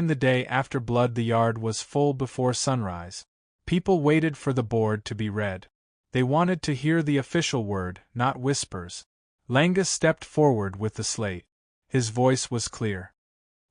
In the day after blood the yard was full before sunrise. People waited for the board to be read. They wanted to hear the official word, not whispers. Langa stepped forward with the slate. His voice was clear.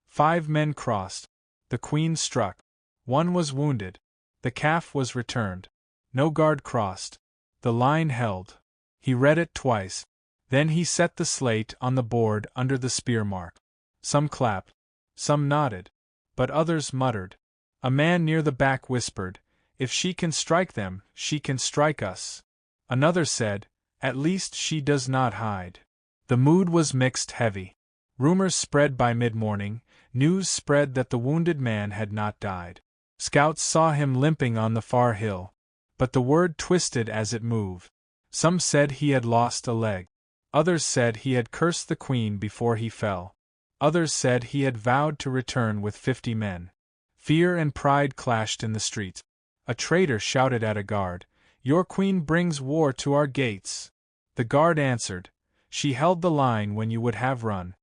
5 men crossed. The queen struck. 1 was wounded. The calf was returned. No guard crossed. The line held. He read it twice. Then he set the slate on the board under the spear mark. Some clapped. Some nodded. But others muttered. A man near the back whispered, "If she can strike them, she can strike us." Another said, "At least she does not hide." The mood was mixed heavy. Rumors spread by mid-morning. News spread that the wounded man had not died. Scouts saw him limping on the far hill. But the word twisted as it moved. Some said he had lost a leg. Others said he had cursed the queen before he fell. Others said he had vowed to return with 50 men. Fear and pride clashed in the streets. A traitor shouted at a guard, "Your queen brings war to our gates." The guard answered, "She held the line when you would have run."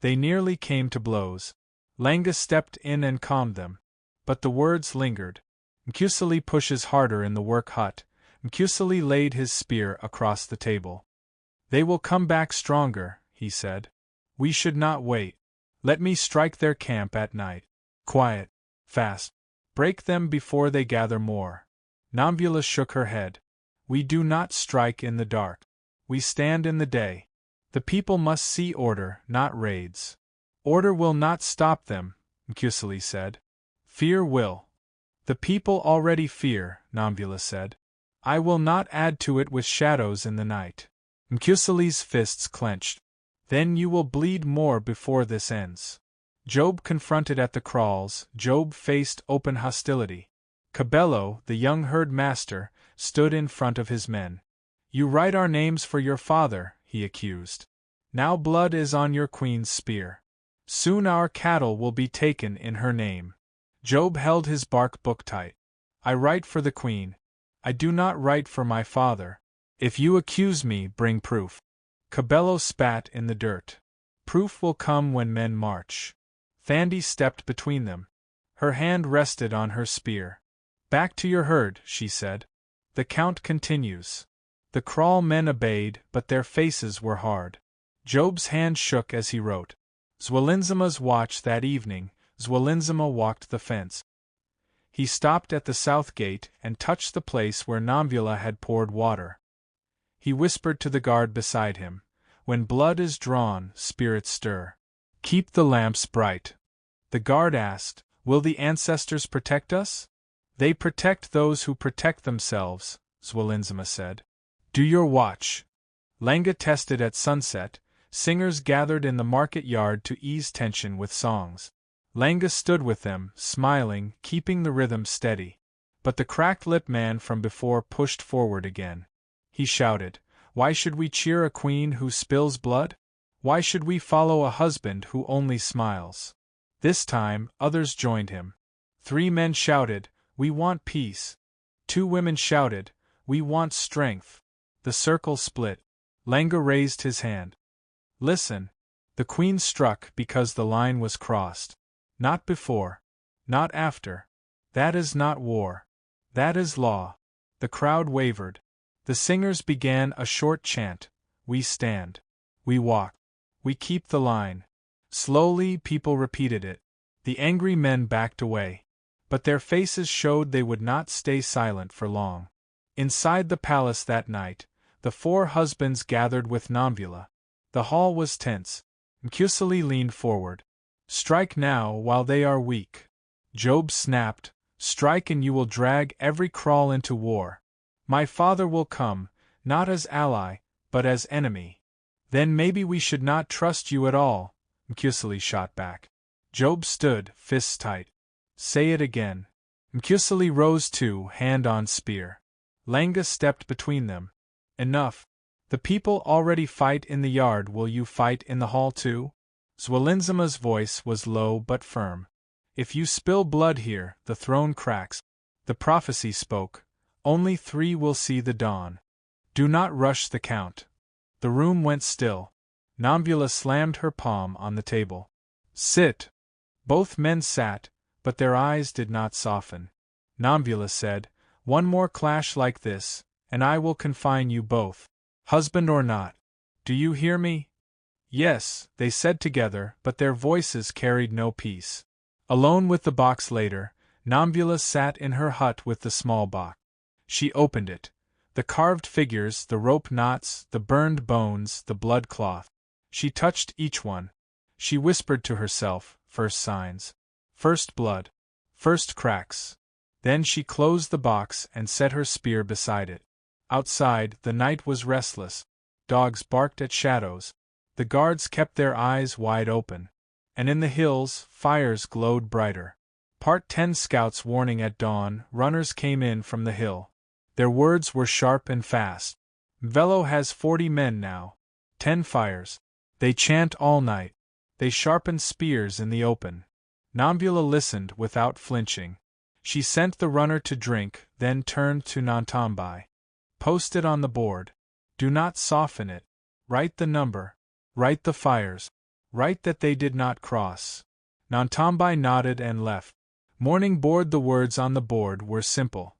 They nearly came to blows. Langa stepped in and calmed them. But the words lingered. Mkusili pushes harder in the work hut. Mkusili laid his spear across the table. "They will come back stronger," he said. "We should not wait. Let me strike their camp at night. Quiet. Fast. Break them before they gather more." Nomvula shook her head. "We do not strike in the dark. We stand in the day. The people must see order, not raids." "Order will not stop them," Mkusili said. "Fear will." "The people already fear," Nomvula said. "I will not add to it with shadows in the night." Mkusili's fists clenched. "Then you will bleed more before this ends." Job confronted at the kraals. Job faced open hostility. Cabello, the young herd master, stood in front of his men. "You write our names for your father," he accused. "Now blood is on your queen's spear. Soon our cattle will be taken in her name." Job held his bark book tight. "I write for the queen. I do not write for my father. If you accuse me, bring proof." Cabello spat in the dirt. "Proof will come when men march." Thandi stepped between them. Her hand rested on her spear. "Back to your herd," she said. "The count continues." The kraal men obeyed, but their faces were hard. Job's hand shook as he wrote. Zwelinzama's watch that evening. Zwelinzama walked the fence. He stopped at the south gate and touched the place where Nomvula had poured water. He whispered to the guard beside him, "When blood is drawn, spirits stir. Keep the lamps bright." The guard asked, "Will the ancestors protect us?" "They protect those who protect themselves," Zwelinzama said. "Do your watch." Langa tested at sunset. Singers gathered in the market yard to ease tension with songs. Langa stood with them, smiling, keeping the rhythm steady. But the cracked-lipped man from before pushed forward again. He shouted, "Why should we cheer a queen who spills blood? Why should we follow a husband who only smiles?" This time, others joined him. 3 men shouted, "We want peace." 2 women shouted, "We want strength." The circle split. Langa raised his hand. "Listen." The queen struck because the line was crossed. Not before. Not after. That is not war. That is law. The crowd wavered. The singers began a short chant. "We stand. We walk. We keep the line." Slowly people repeated it. The angry men backed away. But their faces showed they would not stay silent for long. Inside the palace that night, the 4 husbands gathered with Nomvula. The hall was tense. Mkusili leaned forward. "Strike now while they are weak." Job snapped, "Strike and you will drag every kraal into war. My father will come, not as ally, but as enemy." "Then maybe we should not trust you at all," Mkusili shot back. Job stood, fists tight. "Say it again." Mkusili rose too, hand on spear. Langa stepped between them. "Enough. The people already fight in the yard, will you fight in the hall too?" Zwelinzama's voice was low but firm. "If you spill blood here, the throne cracks." The prophecy spoke. "Only 3 will see the dawn. Do not rush the count." The room went still. Nomvula slammed her palm on the table. "Sit." Both men sat, but their eyes did not soften. Nomvula said, "One more clash like this, and I will confine you both. Husband or not. Do you hear me?" "Yes," they said together, but their voices carried no peace. Alone with the box later, Nomvula sat in her hut with the small box. She opened it. The carved figures, the rope knots, the burned bones, the blood cloth. She touched each one. She whispered to herself, first signs. First blood. First cracks. Then she closed the box and set her spear beside it. Outside, the night was restless. Dogs barked at shadows. The guards kept their eyes wide open. And in the hills, fires glowed brighter. Part 10 Scouts warning at dawn, runners came in from the hill. Their words were sharp and fast. "Velo has 40 men now. 10 fires. They chant all night. They sharpen spears in the open." Nomvula listened without flinching. She sent the runner to drink, then turned to Nantambai. "Post it on the board. Do not soften it. Write the number. Write the fires. Write that they did not cross." Nantambai nodded and left. Morning board. The words on the board were simple.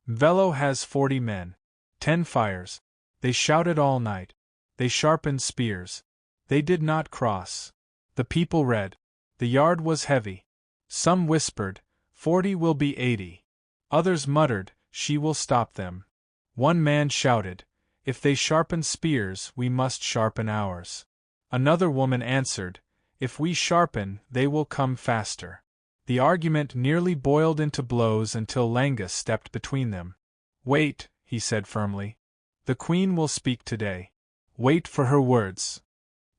"Velo has 40 men. 10 fires. They shouted all night. They sharpened spears. They did not cross." The people read. The yard was heavy. Some whispered, "40 will be 80. Others muttered, "She will stop them." One man shouted, "If they sharpen spears, we must sharpen ours." Another woman answered, "If we sharpen, they will come faster." The argument nearly boiled into blows until Langus stepped between them. "Wait," he said firmly. "The queen will speak today. Wait for her words."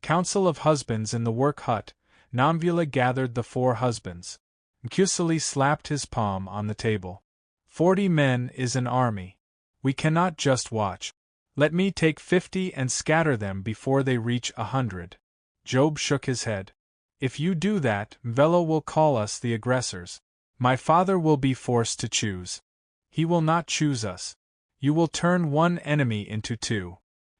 Council of husbands in the work hut. Nomvula gathered the 4 husbands. Mkusali slapped his palm on the table. 40 men is an army. We cannot just watch. Let me take 50 and scatter them before they reach 100. Job shook his head. "If you do that, Velo will call us the aggressors. My father will be forced to choose. He will not choose us. You will turn one enemy into 2.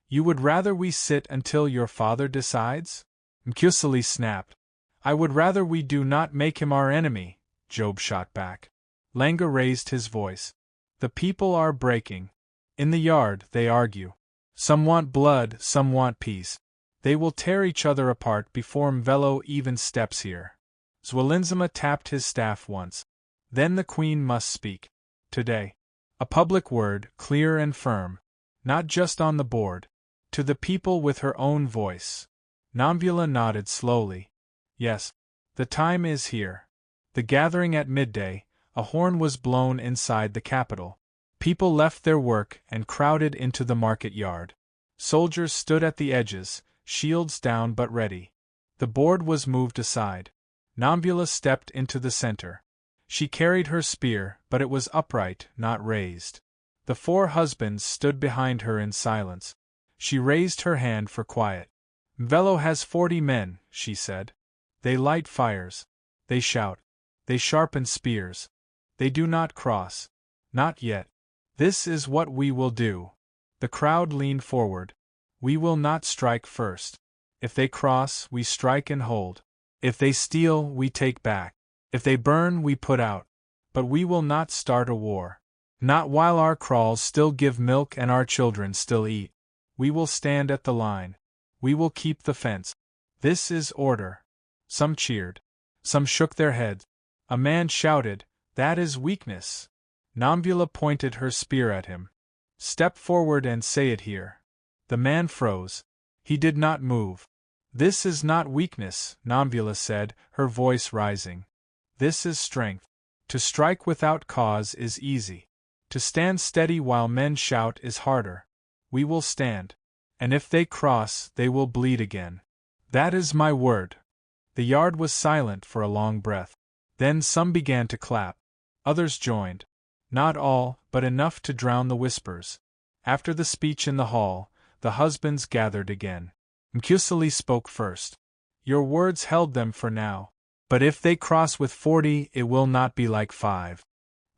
You would rather we sit until your father decides?" Mkusali snapped. "I would rather we do not make him our enemy," Job shot back. Langa raised his voice. "The people are breaking. In the yard, they argue. Some want blood, some want peace. They will tear each other apart before Mvelo even steps here." Zwelinzima tapped his staff once. "Then the queen must speak. Today. A public word, clear and firm. Not just on the board. To the people with her own voice." Nomvula nodded slowly. "Yes. The time is here." The gathering at midday, a horn was blown inside the capital. People left their work and crowded into the market yard. Soldiers stood at the edges, shields down but ready. The board was moved aside. Nomvula stepped into the center. She carried her spear, but it was upright, not raised. The 4 husbands stood behind her in silence. She raised her hand for quiet. "Velo has 40 men," she said. "They light fires. They shout. They sharpen spears. They do not cross. Not yet. This is what we will do." The crowd leaned forward. "We will not strike first. If they cross, we strike and hold. If they steal, we take back. If they burn, we put out. But we will not start a war. Not while our kraals still give milk and our children still eat. We will stand at the line. We will keep the fence. This is order." Some cheered. Some shook their heads. A man shouted, "That is weakness." Nomvula pointed her spear at him. "Step forward and say it here." The man froze. He did not move. "This is not weakness," Nomvula said, her voice rising. "This is strength. To strike without cause is easy. To stand steady while men shout is harder. We will stand. And if they cross, they will bleed again. That is my word." The yard was silent for a long breath. Then some began to clap. Others joined. Not all, but enough to drown the whispers. After the speech in the hall, the husbands gathered again. Mkusali spoke first. "Your words held them for now. But if they cross with 40, it will not be like 5.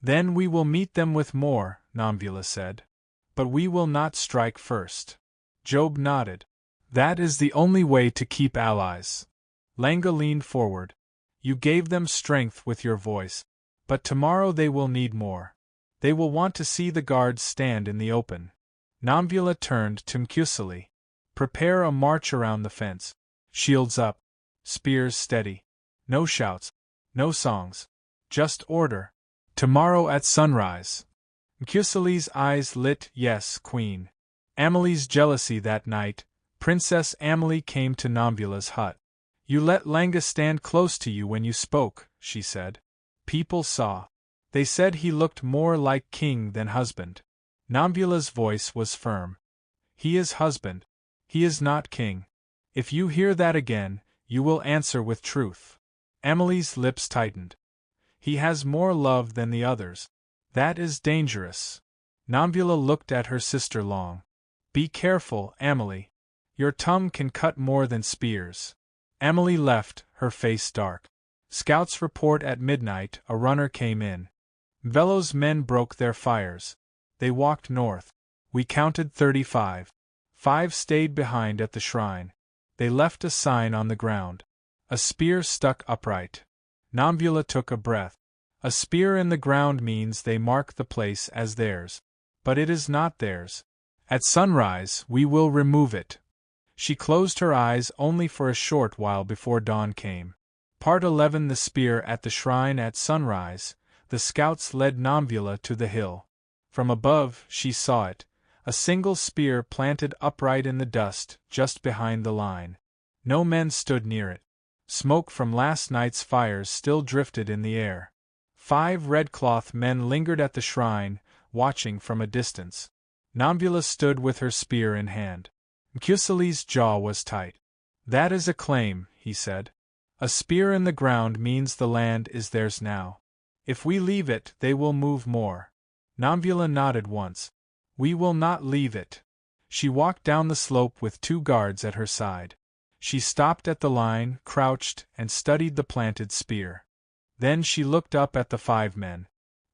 Then we will meet them with more," Nomvula said. "But we will not strike first." Job nodded. "That is the only way to keep allies." Langa leaned forward. You gave them strength with your voice. But tomorrow they will need more. They will want to see the guards stand in the open. Nomvula turned to Mkusali. Prepare a march around the fence. Shields up. Spears steady. No shouts. No songs. Just order. Tomorrow at sunrise. Mkusali's eyes lit. Yes, Queen. Amahle's jealousy that night. Princess Amahle came to Nomvula's hut. You let Langa stand close to you when you spoke, she said. People saw. They said he looked more like king than husband. Nomvula's voice was firm. He is husband. He is not king. If you hear that again, you will answer with truth. Amahle's lips tightened. He has more love than the others. That is dangerous. Nomvula looked at her sister long. Be careful, Amahle. Your tongue can cut more than spears. Amahle left, her face dark. Scouts report at midnight a runner came in. Velo's men broke their fires. They walked north. We counted 35. 5 stayed behind at the shrine. They left a sign on the ground. A spear stuck upright. Nomvula took a breath. A spear in the ground means they mark the place as theirs. But it is not theirs. At sunrise, we will remove it. She closed her eyes only for a short while before dawn came. Part 11. The spear at the shrine at sunrise. The scouts led Nomvula to the hill. From above, she saw it, a single spear planted upright in the dust, just behind the line. No men stood near it. Smoke from last night's fires still drifted in the air. 5 red-cloth men lingered at the shrine, watching from a distance. Nomvula stood with her spear in hand. Mkusali's jaw was tight. That is a claim, he said. A spear in the ground means the land is theirs now. If we leave it, they will move more. Nomvula nodded once. We will not leave it. She walked down the slope with 2 guards at her side. She stopped at the line, crouched, and studied the planted spear. Then she looked up at the 5 men.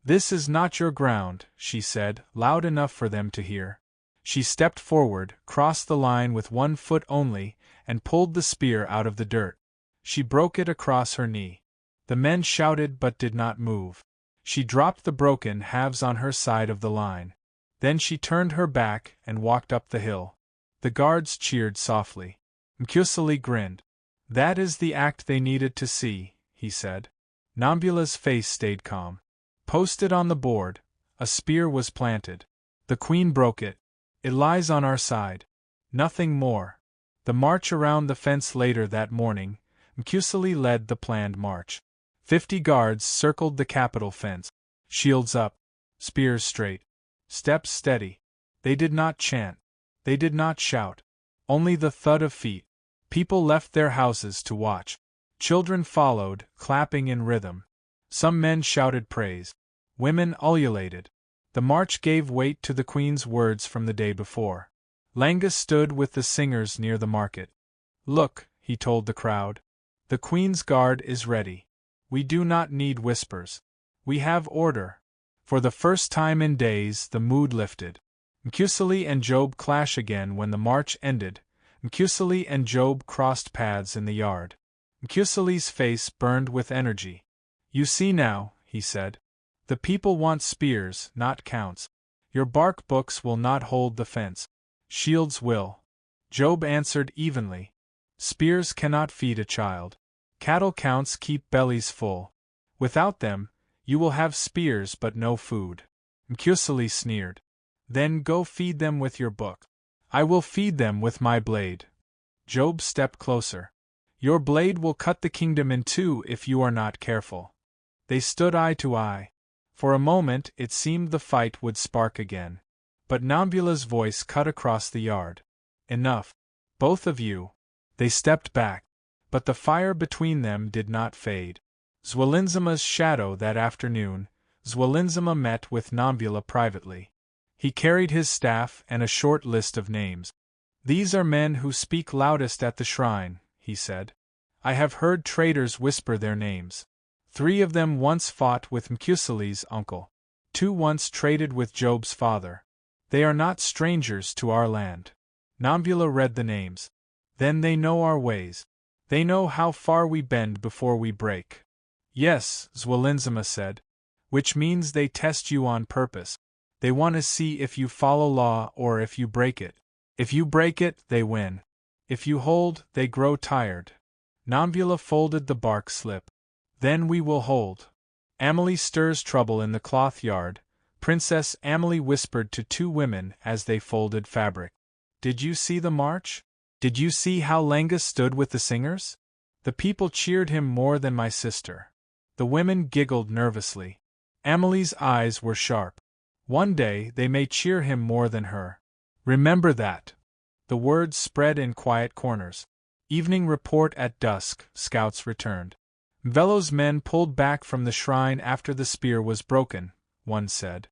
This is not your ground, she said, loud enough for them to hear. She stepped forward, crossed the line with 1 foot only, and pulled the spear out of the dirt. She broke it across her knee. The men shouted but did not move. She dropped the broken halves on her side of the line. Then she turned her back and walked up the hill. The guards cheered softly. Mkusali grinned. That is the act they needed to see, he said. Nomvula's face stayed calm. Posted on the board, a spear was planted. The queen broke it. It lies on our side. Nothing more. The march around the fence later that morning, Mkusali led the planned march. 50 guards circled the capital fence. Shields up. Spears straight. Steps steady. They did not chant. They did not shout. Only the thud of feet. People left their houses to watch. Children followed, clapping in rhythm. Some men shouted praise. Women ululated. The march gave weight to the queen's words from the day before. Langa stood with the singers near the market. Look, he told the crowd. The queen's guard is ready. We do not need whispers. We have order. For the first time in days, the mood lifted. Mkusali and Job clash again when the march ended. Mkusali and Job crossed paths in the yard. Mkusali's face burned with energy. You see now, he said. The people want spears, not counts. Your bark books will not hold the fence. Shields will. Job answered evenly. Spears cannot feed a child. Cattle counts keep bellies full. Without them, you will have spears but no food. Mkusali sneered. Then go feed them with your book. I will feed them with my blade. Job stepped closer. Your blade will cut the kingdom in 2 if you are not careful. They stood eye to eye. For a moment it seemed the fight would spark again. But Nomvula's voice cut across the yard. Enough. Both of you. They stepped back. But the fire between them did not fade. Zwolinzima's shadow that afternoon, Zwolinzima met with Nomvula privately. He carried his staff and a short list of names. These are men who speak loudest at the shrine, he said. I have heard traitors whisper their names. 3 of them once fought with Mkusali's uncle. 2 once traded with Job's father. They are not strangers to our land. Nomvula read the names. Then they know our ways. They know how far we bend before we break. Yes, Zwelinzima said. Which means they test you on purpose. They want to see if you follow law or if you break it. If you break it, they win. If you hold, they grow tired. Nomvula folded the bark slip. Then we will hold. Amahle stirs trouble in the cloth yard, Princess Amahle whispered to two women as they folded fabric. Did you see the march? Did you see how Lenga stood with the singers? The people cheered him more than my sister. The women giggled nervously. Amahle's eyes were sharp. One day they may cheer him more than her. Remember that. The words spread in quiet corners. Evening report at dusk, scouts returned. Mvelo's men pulled back from the shrine after the spear was broken, one said.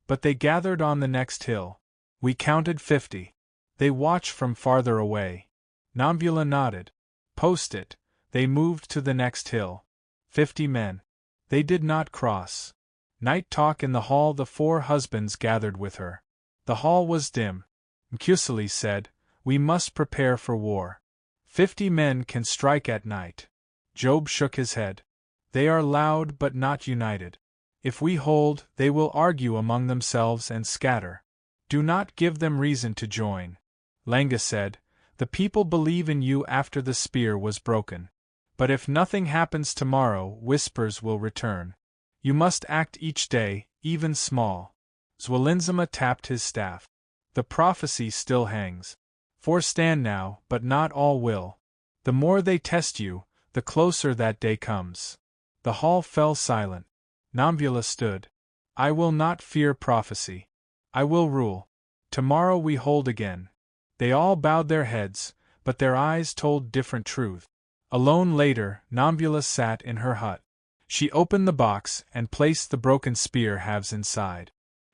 But they gathered on the next hill. We counted 50. They watched from farther away. Nomvula nodded. Post it. They moved to the next hill. 50 men. They did not cross. Night talk in the hall. The 4 husbands gathered with her. The hall was dim. Mkusali said, we must prepare for war. 50 men can strike at night. Job shook his head. They are loud but not united. If we hold, they will argue among themselves and scatter. Do not give them reason to join. Lenga said, the people believe in you after the spear was broken. But if nothing happens tomorrow, whispers will return. You must act each day, even small. Zwelinzima tapped his staff. The prophecy still hangs. 4 stand now, but not all will. The more they test you, the closer that day comes. The hall fell silent. Nomvula stood. I will not fear prophecy. I will rule. Tomorrow we hold again. They all bowed their heads, but their eyes told different truth. Alone later, Nomvula sat in her hut. She opened the box and placed the broken spear halves inside.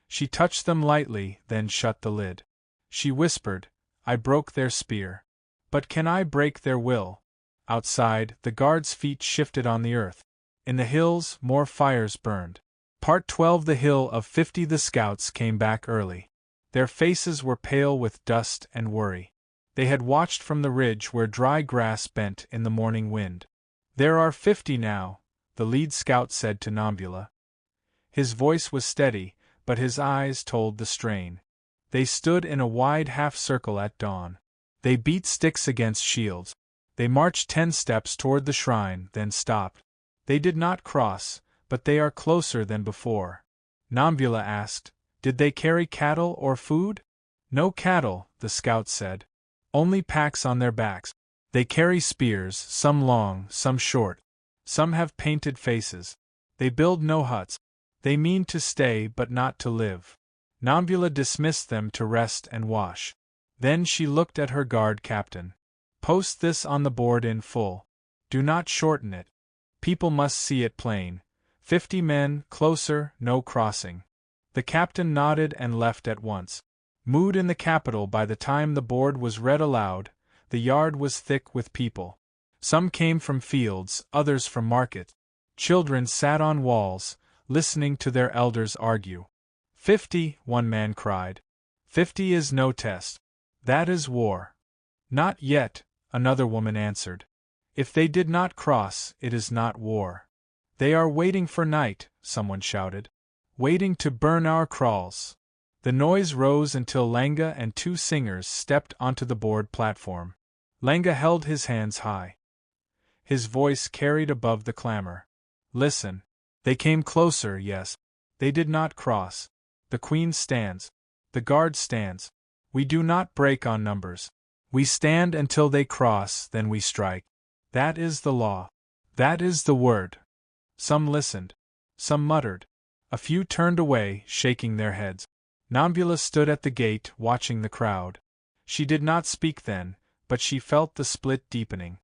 She touched them lightly, then shut the lid. She whispered, I broke their spear. But can I break their will? Outside, the guards' feet shifted on the earth. In the hills, more fires burned. Part 12. The Hill of 50. The scouts came back early. Their faces were pale with dust and worry. They had watched from the ridge where dry grass bent in the morning wind. There are 50 now, the lead scout said to Nomvula. His voice was steady, but his eyes told the strain. They stood in a wide half-circle at dawn. They beat sticks against shields. They marched 10 steps toward the shrine, then stopped. They did not cross, but they are closer than before. Nomvula asked, did they carry cattle or food? No cattle, the scout said. Only packs on their backs. They carry spears, some long, some short. Some have painted faces. They build no huts. They mean to stay but not to live. Nomvula dismissed them to rest and wash. Then she looked at her guard captain. Post this on the board in full. Do not shorten it. People must see it plain. 50 men, closer, no crossing. The captain nodded and left at once. Mood in the capital. By the time the board was read aloud, the yard was thick with people. Some came from fields, others from market. Children sat on walls, listening to their elders argue. 50, one man cried. 50 is no test. That is war. Not yet, another woman answered. If they did not cross, it is not war. They are waiting for night, someone shouted. Waiting to burn our kraals. The noise rose until Lenga and 2 singers stepped onto the board platform. Lenga held his hands high. His voice carried above the clamor. Listen. They came closer, yes. They did not cross. The queen stands. The guard stands. We do not break on numbers. We stand until they cross, then we strike. That is the law. That is the word. Some listened. Some muttered. A few turned away, shaking their heads. Nomvula stood at the gate, watching the crowd. She did not speak then, but she felt the split deepening.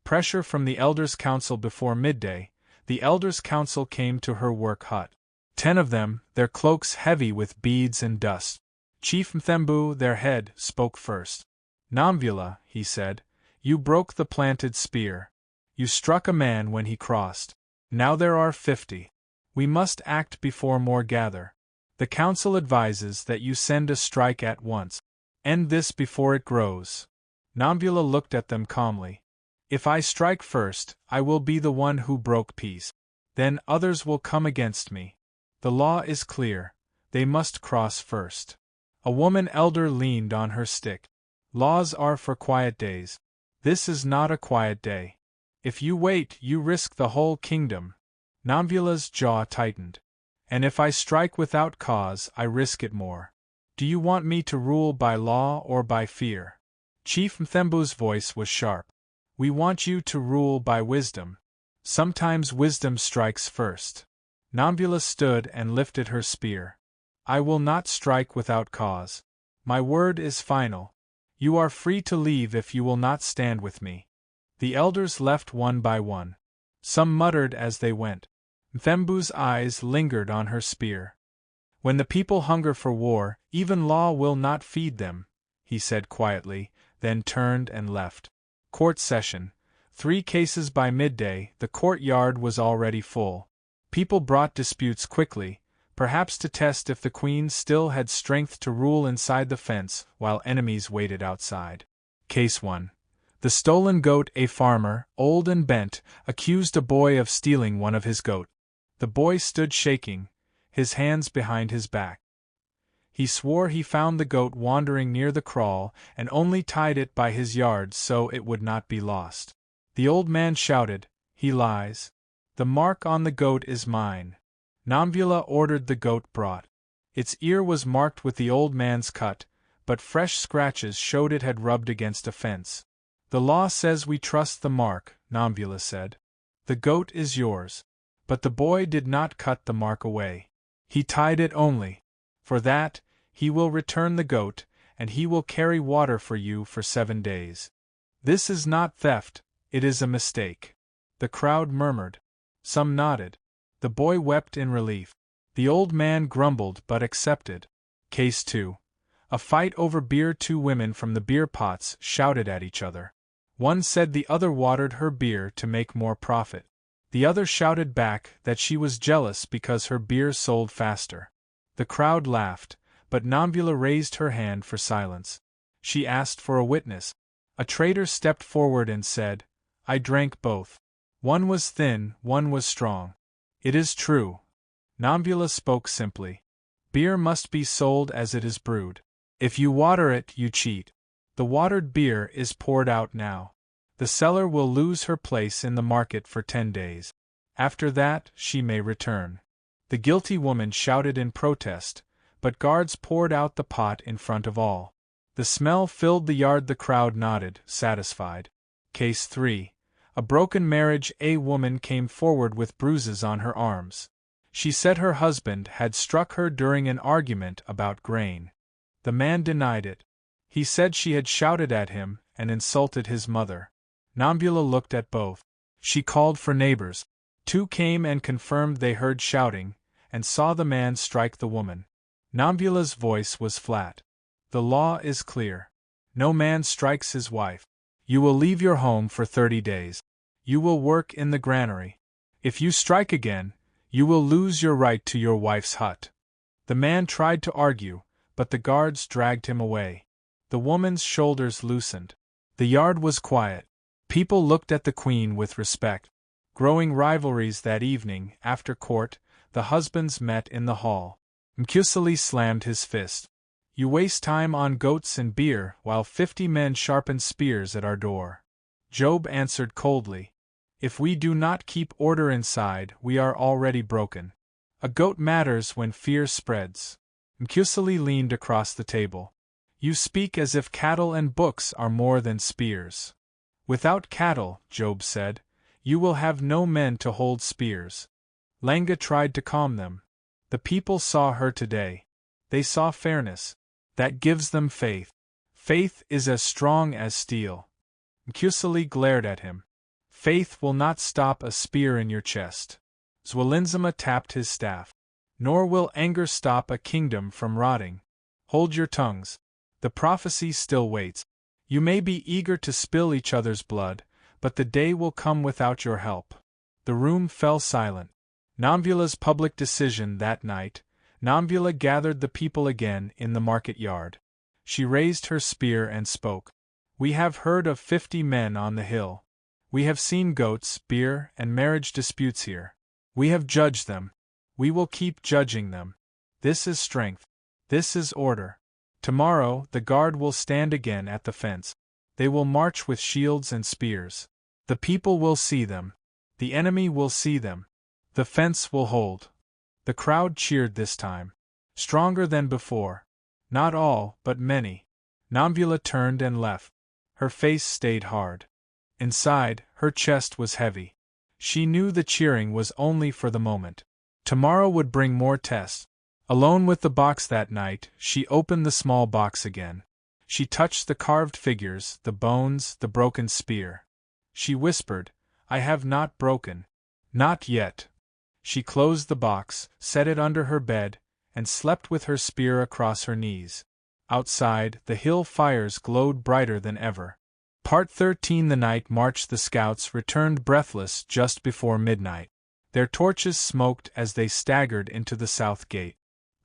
Pressure from the Elders' Council. Before midday, the Elders' Council came to her work hut. 10 of them, their cloaks heavy with beads and dust. Chief Mthembu, their head, spoke first. Nomvula, he said, you broke the planted spear. You struck a man when he crossed. Now there are 50. We must act before more gather. The council advises that you send a strike at once. End this before it grows. Nomvula looked at them calmly. If I strike first, I will be the one who broke peace. Then others will come against me. The law is clear. They must cross first. A woman elder leaned on her stick. Laws are for quiet days. This is not a quiet day. If you wait, you risk the whole kingdom. Nomvula's jaw tightened. And if I strike without cause, I risk it more. Do you want me to rule by law or by fear? Chief Mthembu's voice was sharp. We want you to rule by wisdom. Sometimes wisdom strikes first. Nomvula stood and lifted her spear. I will not strike without cause. My word is final. You are free to leave if you will not stand with me. The elders left one by one. Some muttered as they went. Mthembu's eyes lingered on her spear. When the people hunger for war, even law will not feed them, he said quietly, then turned and left. Court session. 3 cases by midday, the courtyard was already full. People brought disputes quickly, perhaps to test if the queen still had strength to rule inside the fence while enemies waited outside. Case 1. The stolen goat. A farmer, old and bent, accused a boy of stealing one of his goats. The boy stood shaking, his hands behind his back. He swore he found the goat wandering near the kraal and only tied it by his yard so it would not be lost. The old man shouted, "He lies. The mark on the goat is mine." Nomvula ordered the goat brought. Its ear was marked with the old man's cut, but fresh scratches showed it had rubbed against a fence. The law says we trust the mark, Nomvula said. The goat is yours. But the boy did not cut the mark away. He tied it only. For that, he will return the goat, and he will carry water for you for 7 days. This is not theft, it is a mistake. The crowd murmured. Some nodded. The boy wept in relief. The old man grumbled but accepted. Case 2. A fight over beer. 2 women from the beer pots shouted at each other. One said the other watered her beer to make more profit. The other shouted back that she was jealous because her beer sold faster. The crowd laughed, but Nomvula raised her hand for silence. She asked for a witness. A trader stepped forward and said, I drank both. One was thin, one was strong. It is true. Nomvula spoke simply. Beer must be sold as it is brewed. If you water it, you cheat. The watered beer is poured out now. The seller will lose her place in the market for 10 days. After that, she may return. The guilty woman shouted in protest, but guards poured out the pot in front of all. The smell filled the yard. The crowd nodded, satisfied. Case 3. A broken marriage. A woman came forward with bruises on her arms. She said her husband had struck her during an argument about grain. The man denied it. He said she had shouted at him and insulted his mother. Nomvula looked at both. She called for neighbors. 2 came and confirmed they heard shouting, and saw the man strike the woman. Nomvula's voice was flat. The law is clear. No man strikes his wife. You will leave your home for 30 days. You will work in the granary. If you strike again, you will lose your right to your wife's hut. The man tried to argue, but the guards dragged him away. The woman's shoulders loosened. The yard was quiet. People looked at the queen with respect. Growing rivalries that evening, after court, the husbands met in the hall. Mkusali slammed his fist. You waste time on goats and beer while 50 men sharpen spears at our door. Job answered coldly. If we do not keep order inside, we are already broken. A goat matters when fear spreads. Mkusali leaned across the table. You speak as if cattle and books are more than spears. Without cattle, Job said, you will have no men to hold spears. Langa tried to calm them. The people saw her today. They saw fairness. That gives them faith. Faith is as strong as steel. Mkusali glared at him. Faith will not stop a spear in your chest. Zwelinzima tapped his staff. Nor will anger stop a kingdom from rotting. Hold your tongues. The prophecy still waits. You may be eager to spill each other's blood, but the day will come without your help. The room fell silent. Nomvula's public decision that night. Nomvula gathered the people again in the market yard. She raised her spear and spoke. We have heard of 50 men on the hill. We have seen goats, beer, and marriage disputes here. We have judged them. We will keep judging them. This is strength. This is order. Tomorrow, the guard will stand again at the fence. They will march with shields and spears. The people will see them. The enemy will see them. The fence will hold. The crowd cheered this time. Stronger than before. Not all, but many. Nomvula turned and left. Her face stayed hard. Inside, her chest was heavy. She knew the cheering was only for the moment. Tomorrow would bring more tests. Alone with the box that night, she opened the small box again. She touched the carved figures, the bones, the broken spear. She whispered, "I have not broken. Not yet." She closed the box, set it under her bed, and slept with her spear across her knees. Outside, the hill fires glowed brighter than ever. Part 13. The night march. The scouts returned breathless just before midnight. Their torches smoked as they staggered into the south gate.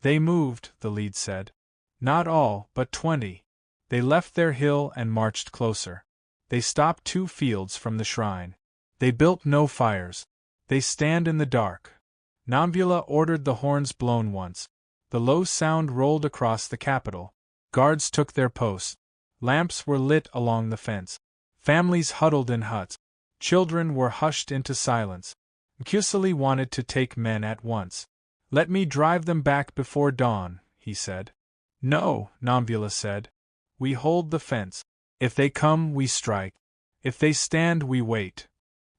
They moved, the lead said. Not all, but 20. They left their hill and marched closer. They stopped 2 fields from the shrine. They built no fires. They stand in the dark. Nomvula ordered the horns blown once. The low sound rolled across the capital. Guards took their posts. Lamps were lit along the fence. Families huddled in huts. Children were hushed into silence. Mkusali wanted to take men at once. "Let me drive them back before dawn," he said. "No," Nomvula said. "We hold the fence. If they come, we strike. If they stand, we wait."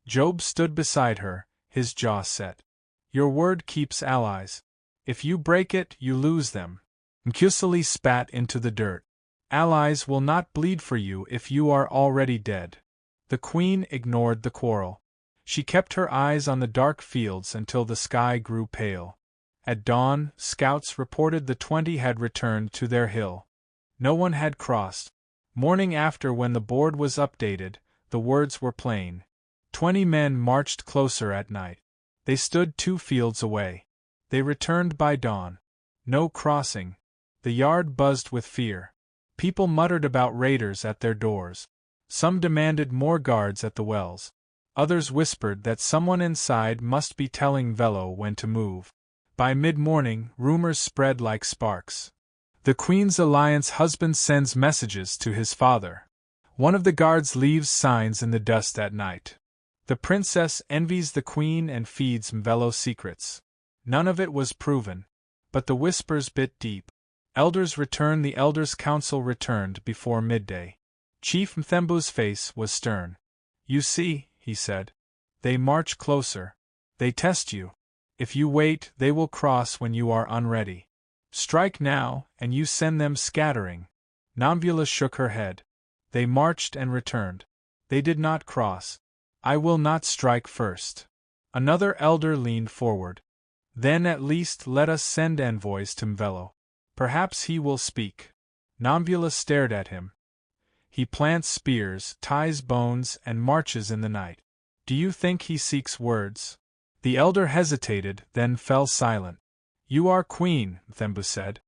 Job stood beside her, his jaw set. "Your word keeps allies. If you break it, you lose them." Mkusali spat into the dirt. "Allies will not bleed for you if you are already dead." The queen ignored the quarrel. She kept her eyes on the dark fields until the sky grew pale. At dawn, scouts reported the 20 had returned to their hill. No one had crossed. Morning after, when the board was updated, the words were plain. 20 men marched closer at night. They stood 2 fields away. They returned by dawn. No crossing. The yard buzzed with fear. People muttered about raiders at their doors. Some demanded more guards at the wells. Others whispered that someone inside must be telling Velo when to move. By mid-morning, rumors spread like sparks. The Queen's Alliance husband sends messages to his father. One of the guards leaves signs in the dust at night. The princess envies the Queen and feeds Mvelo secrets. None of it was proven. But the whispers bit deep. Elders returned. The elders' council returned before midday. Chief Mthembu's face was stern. "You see," he said. "They march closer. They test you. If you wait, they will cross when you are unready. Strike now, and you send them scattering." Nomvula shook her head. They marched and returned. They did not cross. "I will not strike first." Another elder leaned forward. "Then at least let us send envoys to Mvelo. Perhaps he will speak." Nomvula stared at him. "He plants spears, ties bones, and marches in the night. Do you think he seeks words?" The elder hesitated, then fell silent. "You are queen," Mthembu said.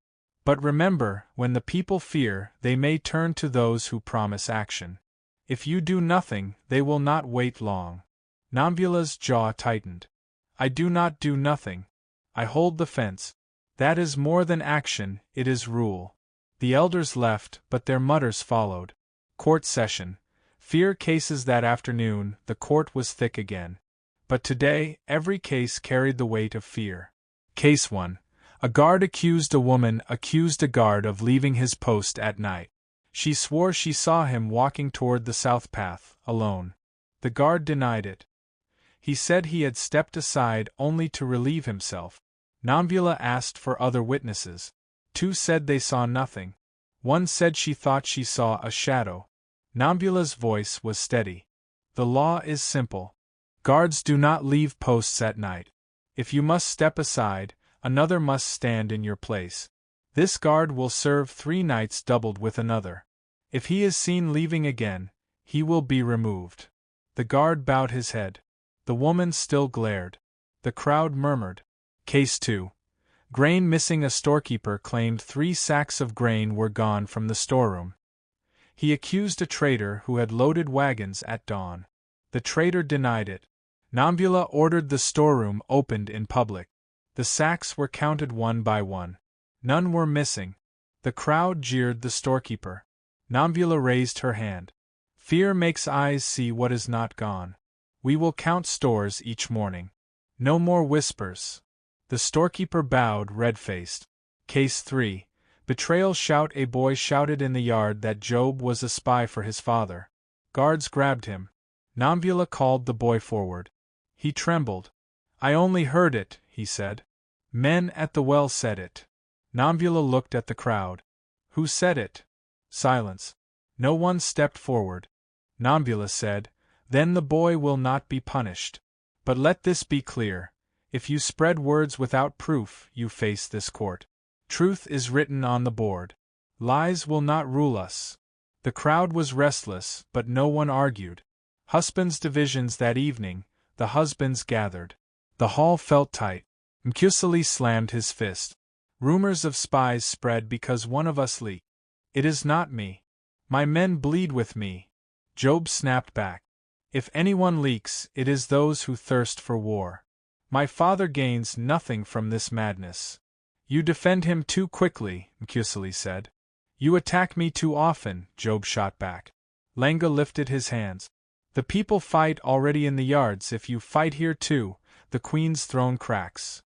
"But remember, when the people fear, they may turn to those who promise action. If you do nothing, they will not wait long." Nomvula's jaw tightened. "I do not do nothing. I hold the fence. That is more than action, it is rule." The elders left, but their mutters followed. Court session. Fear cases that afternoon. The court was thick again. But today, every case carried the weight of fear. Case 1. A guard accused a woman accused a guard of leaving his post at night. She swore she saw him walking toward the south path, alone. The guard denied it. He said he had stepped aside only to relieve himself. Nomvula asked for other witnesses. 2 said they saw nothing. 1 said she thought she saw a shadow. Nomvula's voice was steady. "The law is simple. Guards do not leave posts at night. If you must step aside, another must stand in your place. This guard will serve 3 nights doubled with another. If he is seen leaving again, he will be removed." The guard bowed his head. The woman still glared. The crowd murmured. Case 2. Grain missing. A storekeeper claimed 3 sacks of grain were gone from the storeroom. He accused a trader who had loaded wagons at dawn. The traitor denied it. Nomvula ordered the storeroom opened in public. The sacks were counted one by one. None were missing. The crowd jeered the storekeeper. Nomvula raised her hand. Fear makes eyes see what is not gone. We will count stores each morning. No more whispers. The storekeeper bowed, red-faced. Case 3. Betrayal shout. A boy shouted in the yard that Job was a spy for his father. Guards grabbed him. Nomvula called the boy forward. He trembled. I only heard it, he said. Men at the well said it. Nomvula looked at the crowd. Who said it? Silence. No one stepped forward. Nomvula said, Then the boy will not be punished. But let this be clear. If you spread words without proof, you face this court. Truth is written on the board. Lies will not rule us. The crowd was restless, but no one argued. Husbands' divisions that evening, the husbands gathered. The hall felt tight. Mkusali slammed his fist. Rumors of spies spread because one of us leaked. It is not me. My men bleed with me. Job snapped back. If anyone leaks, it is those who thirst for war. My father gains nothing from this madness. You defend him too quickly, Mkusali said. You attack me too often, Job shot back. Lenga lifted his hands. The people fight already in the yards. If you fight here too, the queen's throne cracks.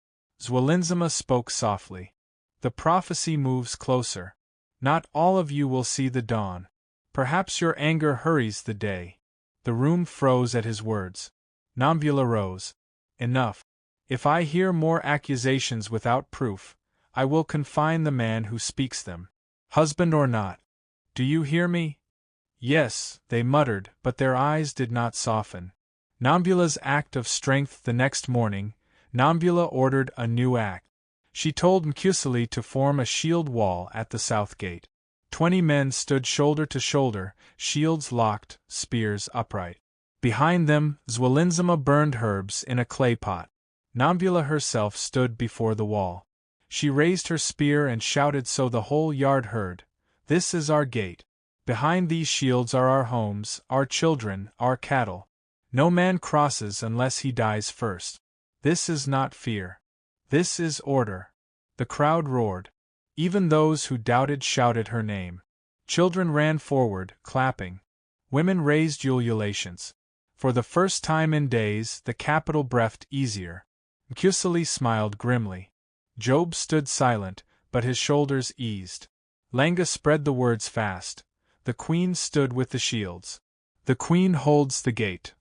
Zwelinzima spoke softly. The prophecy moves closer. Not all of you will see the dawn. Perhaps your anger hurries the day. The room froze at his words. Nomvula rose. Enough. If I hear more accusations without proof, I will confine the man who speaks them. Husband or not. Do you hear me? Yes, they muttered, but their eyes did not soften. Nomvula's act of strength. The next morning, Nomvula ordered a new act. She told Mkusali to form a shield wall at the south gate. 20 men stood shoulder to shoulder, shields locked, spears upright. Behind them, Zwelinzima burned herbs in a clay pot. Nomvula herself stood before the wall. She raised her spear and shouted so the whole yard heard, This is our gate. Behind these shields are our homes, our children, our cattle. No man crosses unless he dies first. This is not fear. This is order. The crowd roared. Even those who doubted shouted her name. Children ran forward, clapping. Women raised ululations. For the first time in days, the capital breathed easier. Mkusali smiled grimly. Job stood silent, but his shoulders eased. Lenga spread the words fast. The queen stood with the shields. The queen holds the gate.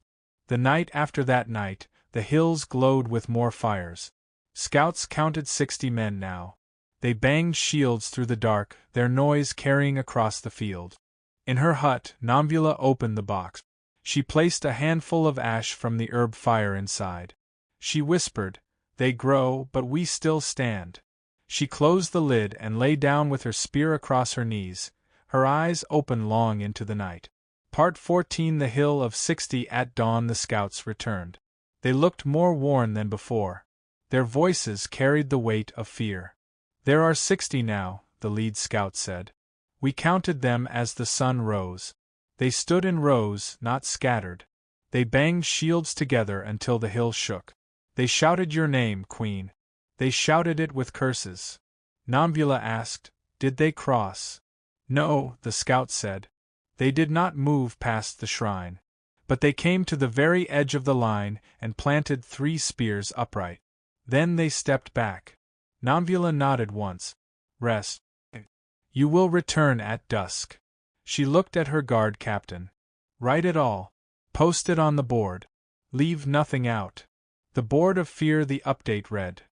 The night after that night, the hills glowed with more fires. Scouts counted 60 men now. They banged shields through the dark, their noise carrying across the field. In her hut, Nomvula opened the box. She placed a handful of ash from the herb fire inside. She whispered, They grow, but we still stand. She closed the lid and lay down with her spear across her knees, her eyes open long into the night. Part 14. The Hill of 60. At dawn the scouts returned. They looked more worn than before. Their voices carried the weight of fear. There are 60 now, the lead scout said. We counted them as the sun rose. They stood in rows, not scattered. They banged shields together until the hill shook. They shouted your name, Queen. They shouted it with curses. Nomvula asked, Did they cross? No, the scout said. They did not move past the shrine. But they came to the very edge of the line and planted 3 spears upright. Then they stepped back. Nomvula nodded once. Rest. You will return at dusk. She looked at her guard captain. Write it all. Post it on the board. Leave nothing out. The board of fear. The update read.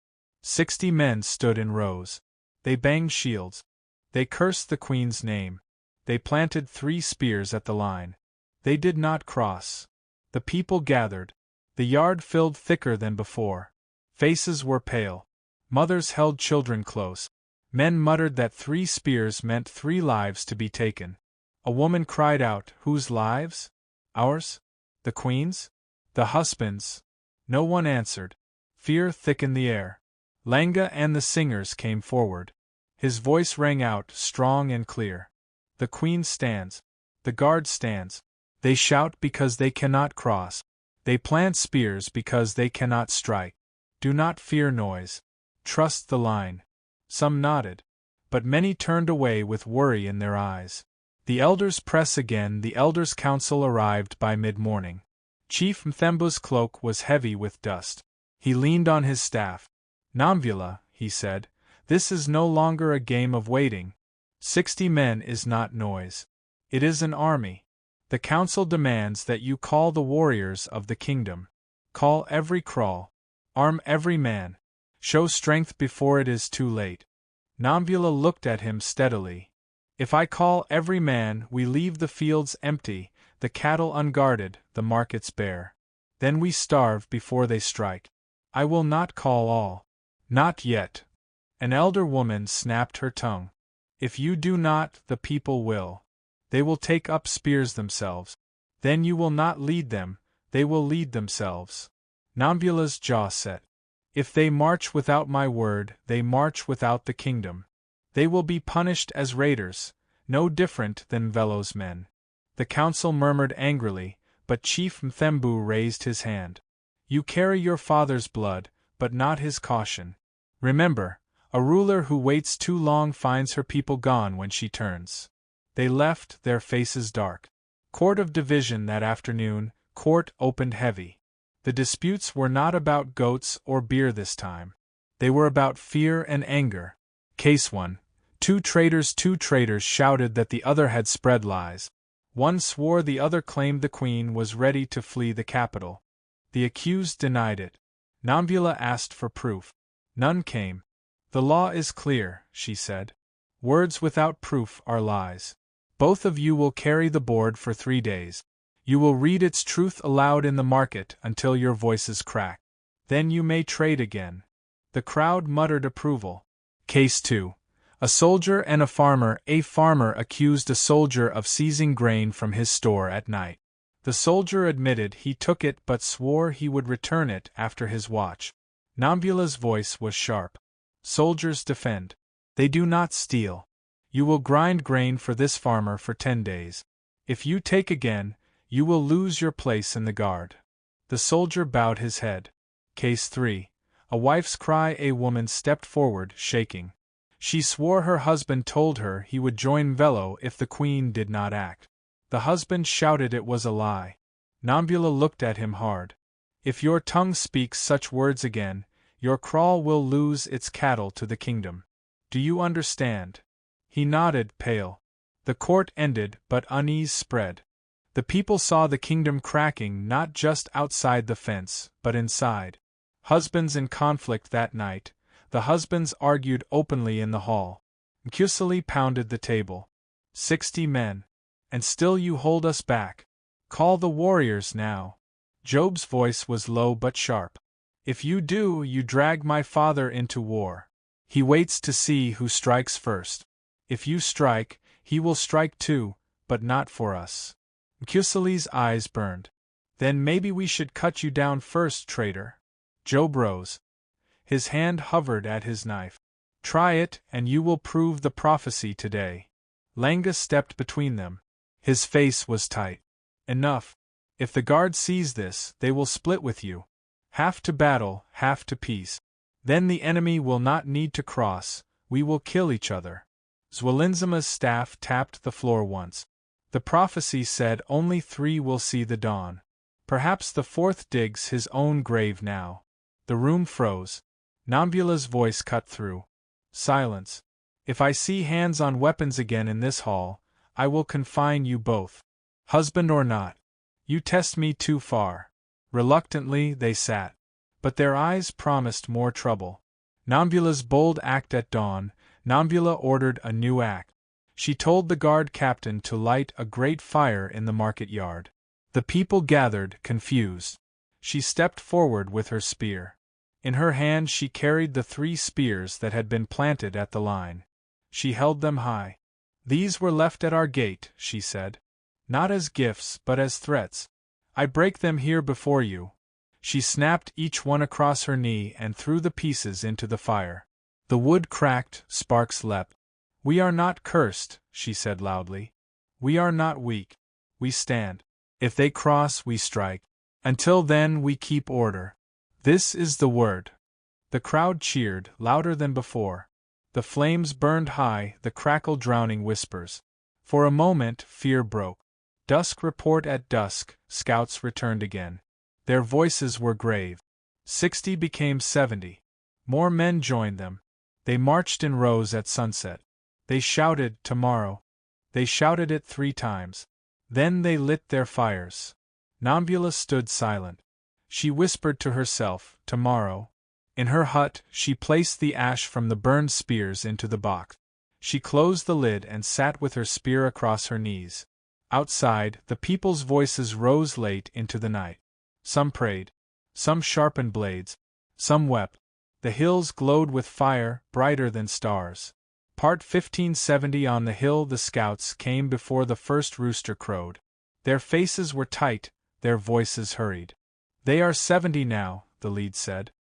60 men stood in rows. They banged shields. They cursed the queen's name. They planted 3 spears at the line. They did not cross. The people gathered. The yard filled thicker than before. Faces were pale. Mothers held children close. Men muttered that 3 spears meant 3 lives to be taken. A woman cried out, Whose lives? Ours? The queen's? The husband's? No one answered. Fear thickened the air. Lenga and the singers came forward. His voice rang out, strong and clear. The queen stands. The guard stands. They shout because they cannot cross. They plant spears because they cannot strike. Do not fear noise. Trust the line. Some nodded, but many turned away with worry in their eyes. The elders press again. The elders' council arrived by mid-morning. Chief Mthembu's cloak was heavy with dust. He leaned on his staff. Nomvula, he said, this is no longer a game of waiting. 60 men is not noise. It is an army. The council demands that you call the warriors of the kingdom. Call every kraal. Arm every man. Show strength before it is too late. Nomvula looked at him steadily. If I call every man, we leave the fields empty, the cattle unguarded, the markets bare. Then we starve before they strike. I will not call all. Not yet. An elder woman snapped her tongue. If you do not, the people will. They will take up spears themselves. Then you will not lead them, they will lead themselves. Nomvula's jaw set. If they march without my word, they march without the kingdom. They will be punished as raiders, no different than Velo's men. The council murmured angrily, but Chief Mthembu raised his hand. You carry your father's blood, but not his caution. Remember, a ruler who waits too long finds her people gone when she turns. They left, their faces dark. Court of Division that afternoon, court opened heavy. The disputes were not about goats or beer this time. They were about fear and anger. Case 1. Two traitors shouted that the other had spread lies. One swore, the other claimed the queen was ready to flee the capital. The accused denied it. Nomvula asked for proof. None came. The law is clear, she said. Words without proof are lies. Both of you will carry the board for 3 days. You will read its truth aloud in the market until your voices crack. Then you may trade again. The crowd muttered approval. Case 2. A soldier and a farmer. A farmer accused a soldier of seizing grain from his store at night. The soldier admitted he took it but swore he would return it after his watch. Nomvula's voice was sharp. Soldiers defend. They do not steal. You will grind grain for this farmer for 10 days. If you take again, you will lose your place in the guard. The soldier bowed his head. Case 3. A wife's cry. A woman stepped forward, shaking. She swore her husband told her he would join Velo if the queen did not act. The husband shouted it was a lie. Nomvula looked at him hard. If your tongue speaks such words again, your kraal will lose its cattle to the kingdom. Do you understand? He nodded, pale. The court ended, but unease spread. The people saw the kingdom cracking not just outside the fence, but inside. Husbands in conflict that night. The husbands argued openly in the hall. Nkusali pounded the table. 60 men. And still you hold us back. Call the warriors now. Job's voice was low but sharp. If you do, you drag my father into war. He waits to see who strikes first. If you strike, he will strike too, but not for us. Nkusali's eyes burned. Then maybe we should cut you down first, traitor. Job rose. His hand hovered at his knife. Try it, and you will prove the prophecy today. Langa stepped between them. His face was tight. Enough. If the guard sees this, they will split with you. Half to battle, half to peace. Then the enemy will not need to cross, we will kill each other. Zwelinzama's staff tapped the floor once. The prophecy said only 3 will see the dawn. Perhaps the 4th digs his own grave now. The room froze. Nomvula's voice cut through. Silence. If I see hands on weapons again in this hall, I will confine you both. Husband or not. You test me too far. Reluctantly they sat. But their eyes promised more trouble. Nomvula's bold act at dawn. Nomvula ordered a new act. She told the guard captain to light a great fire in the market yard. The people gathered, confused. She stepped forward with her spear. In her hand she carried the 3 spears that had been planted at the line. She held them high. These were left at our gate, she said. Not as gifts but as threats. I break them here before you. She snapped each one across her knee and threw the pieces into the fire. The wood cracked, sparks leapt. We are not cursed, she said loudly. We are not weak. We stand. If they cross, we strike. Until then, we keep order. This is the word. The crowd cheered, louder than before. The flames burned high, the crackle drowning whispers. For a moment, fear broke. Dusk report at dusk, scouts returned again. Their voices were grave. 60 became 70. More men joined them. They marched in rows at sunset. They shouted, "Tomorrow." They shouted it 3 times. Then they lit their fires. Nomvula stood silent. She whispered to herself, "Tomorrow." In her hut, she placed the ash from the burned spears into the box. She closed the lid and sat with her spear across her knees. Outside, the people's voices rose late into the night. Some prayed. Some sharpened blades. Some wept. The hills glowed with fire, brighter than stars. Part 1570. On the hill the scouts came before the first rooster crowed. Their faces were tight, their voices hurried. "They are 70 now," the lead said.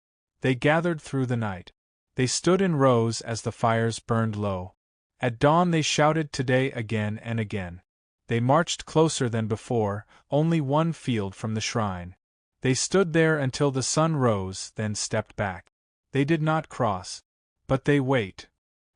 They gathered through the night. They stood in rows as the fires burned low. At dawn they shouted today again and again. They marched closer than before, only 1 field from the shrine. They stood there until the sun rose, then stepped back. They did not cross. But they wait.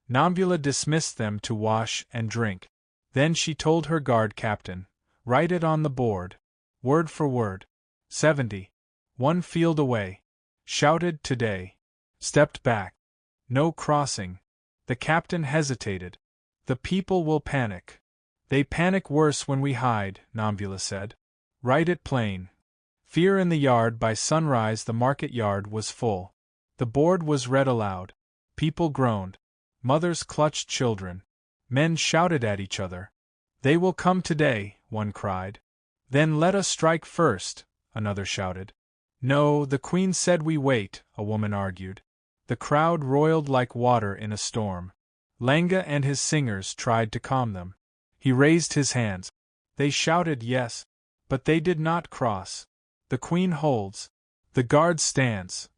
Nomvula dismissed them to wash and drink. Then she told her guard captain, "Write it on the board. Word for word. 70. 1 field away. Shouted today. Stepped back. No crossing." The captain hesitated. "The people will panic." "They panic worse when we hide," Nomvula said. "Write it plain." Fear in the yard. By sunrise the market yard was full. The board was read aloud. People groaned. Mothers clutched children. Men shouted at each other. "They will come today," one cried. "Then let us strike first," another shouted. "No, the Queen said we wait," a woman argued. The crowd roiled like water in a storm. Langa and his singers tried to calm them. He raised his hands. They shouted yes. But they did not cross. "The Queen holds. The guard stands."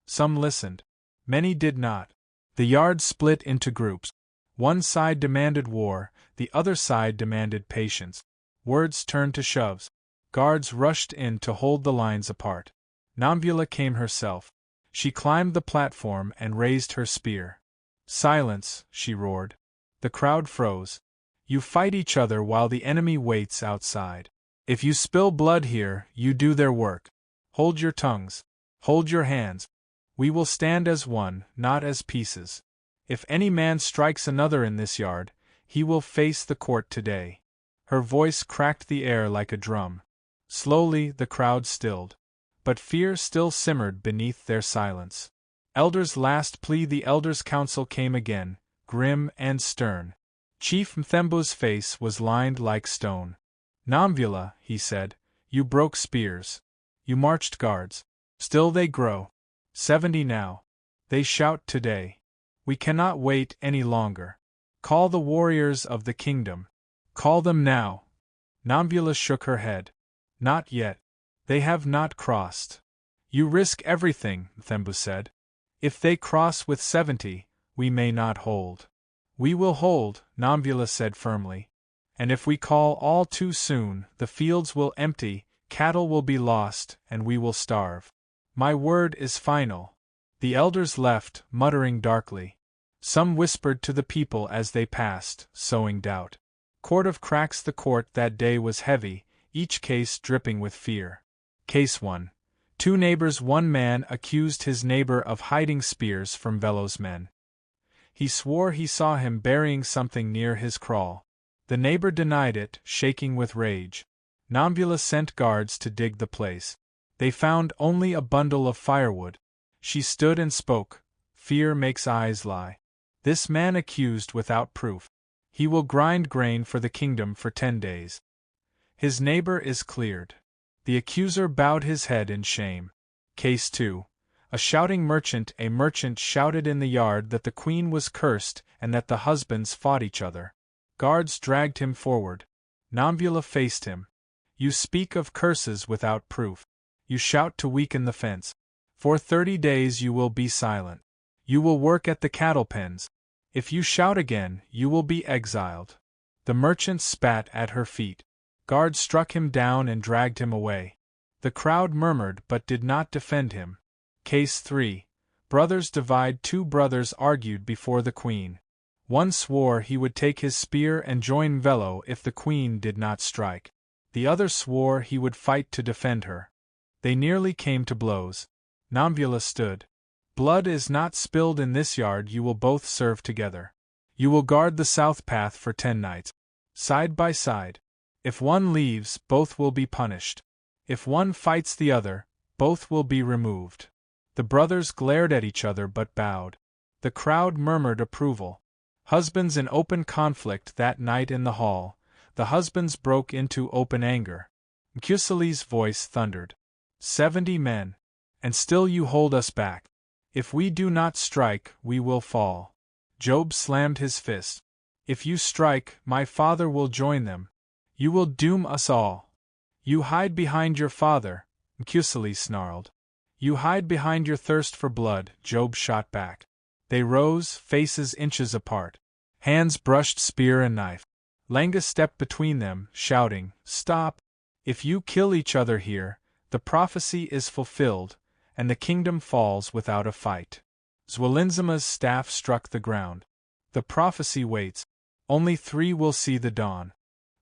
Some listened. Many did not. The yard split into groups. One side demanded war, the other side demanded patience. Words turned to shoves. Guards rushed in to hold the lines apart. Nomvula came herself. She climbed the platform and raised her spear. "Silence," she roared. The crowd froze. "You fight each other while the enemy waits outside. If you spill blood here, you do their work. Hold your tongues. Hold your hands. We will stand as one, not as pieces. If any man strikes another in this yard, he will face the court today." Her voice cracked the air like a drum. Slowly, the crowd stilled. But fear still simmered beneath their silence. Elders' last plea. The elders' council came again, grim and stern. Chief Mthembu's face was lined like stone. "Nomvula," he said, "you broke spears. You marched guards. Still they grow. 70 now. They shout today. We cannot wait any longer. Call the warriors of the kingdom. Call them now." Nomvula shook her head. "Not yet. They have not crossed." "You risk everything," Mthembu said. "If they cross with 70, we may not hold." "We will hold," Nomvula said firmly. "And if we call all too soon, the fields will empty, cattle will be lost, and we will starve. My word is final." The elders left, muttering darkly. Some whispered to the people as they passed, sowing doubt. Court of Cracks. The court that day was heavy, each case dripping with fear. Case 1. 2 neighbors. One man accused his neighbor of hiding spears from Velo's men. He swore he saw him burying something near his kraal. The neighbor denied it, shaking with rage. Nomvula sent guards to dig the place. They found only a bundle of firewood. She stood and spoke. Fear makes eyes lie. "This man accused without proof. He will grind grain for the kingdom for 10 days. His neighbor is cleared." The accuser bowed his head in shame. Case 2. A shouting merchant. A merchant shouted in the yard that the queen was cursed and that the husbands fought each other. Guards dragged him forward. Nomvula faced him. "You speak of curses without proof. You shout to weaken the fence. For 30 days you will be silent. You will work at the cattle pens. If you shout again, you will be exiled." The merchant spat at her feet. Guards struck him down and dragged him away. The crowd murmured but did not defend him. Case 3. Brothers divide. Two brothers argued before the queen. One swore he would take his spear and join Velo if the queen did not strike. The other swore he would fight to defend her. They nearly came to blows. Nomvula stood. Blood is not spilled in this yard. You will both serve together. You will guard the south path for 10 nights. Side by side. If one leaves, both will be punished. If one fights the other, both will be removed. The brothers glared at each other but bowed. The crowd murmured approval. Husbands in open conflict that night in the hall. The husbands broke into open anger. Mkusali's voice thundered. 70 men. And still you hold us back. If we do not strike, we will fall. Job slammed his fist. If you strike, my father will join them. You will doom us all. You hide behind your father, Mkusali snarled. You hide behind your thirst for blood, Job shot back. They rose, faces inches apart. Hands brushed spear and knife. Langa stepped between them, shouting, Stop! If you kill each other here, the prophecy is fulfilled, and the kingdom falls without a fight. Zwelinzama's staff struck the ground. The prophecy waits. Only 3 will see the dawn.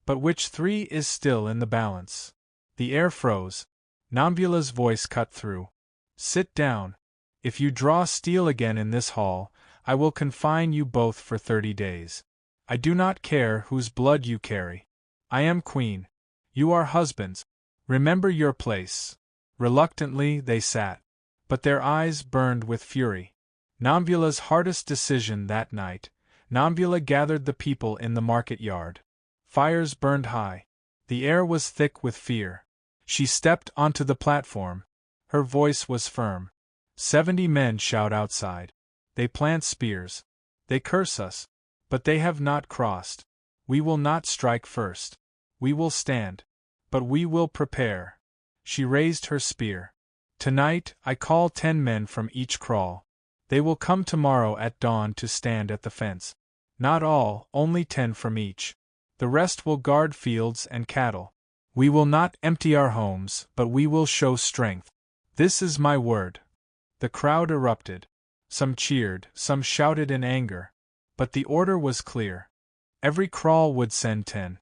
But which 3 is still in the balance? The air froze. Nomvula's voice cut through. Sit down. If you draw steel again in this hall, I will confine you both for 30 days. I do not care whose blood you carry. I am queen. You are husbands. Remember your place. Reluctantly they sat. But their eyes burned with fury. Nomvula's hardest decision that night. Nomvula gathered the people in the market yard. Fires burned high. The air was thick with fear. She stepped onto the platform. Her voice was firm. 70 men shout outside. They plant spears. They curse us. But they have not crossed. We will not strike first. We will stand. But we will prepare. She raised her spear. Tonight, I call 10 men from each kraal. They will come tomorrow at dawn to stand at the fence. Not all, only 10 from each. The rest will guard fields and cattle. We will not empty our homes, but we will show strength. This is my word. The crowd erupted. Some cheered, some shouted in anger. But the order was clear. Every kraal would send 10.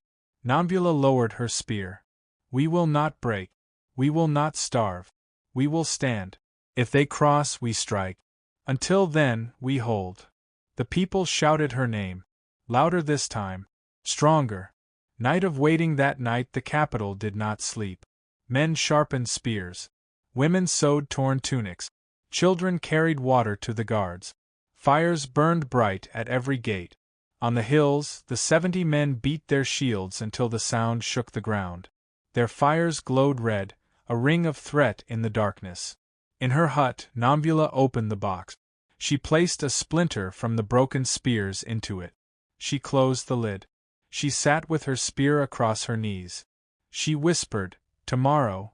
Nomvula lowered her spear. We will not break. We will not starve. We will stand. If they cross, we strike. Until then, we hold. The people shouted her name. Louder this time. Stronger. Night of waiting. That night the capital did not sleep. Men sharpened spears. Women sewed torn tunics. Children carried water to the guards. Fires burned bright at every gate. On the hills, the 70 men beat their shields until the sound shook the ground. Their fires glowed red, a ring of threat in the darkness. In her hut, Nomvula opened the box. She placed a splinter from the broken spears into it. She closed the lid. She sat with her spear across her knees. She whispered, Tomorrow.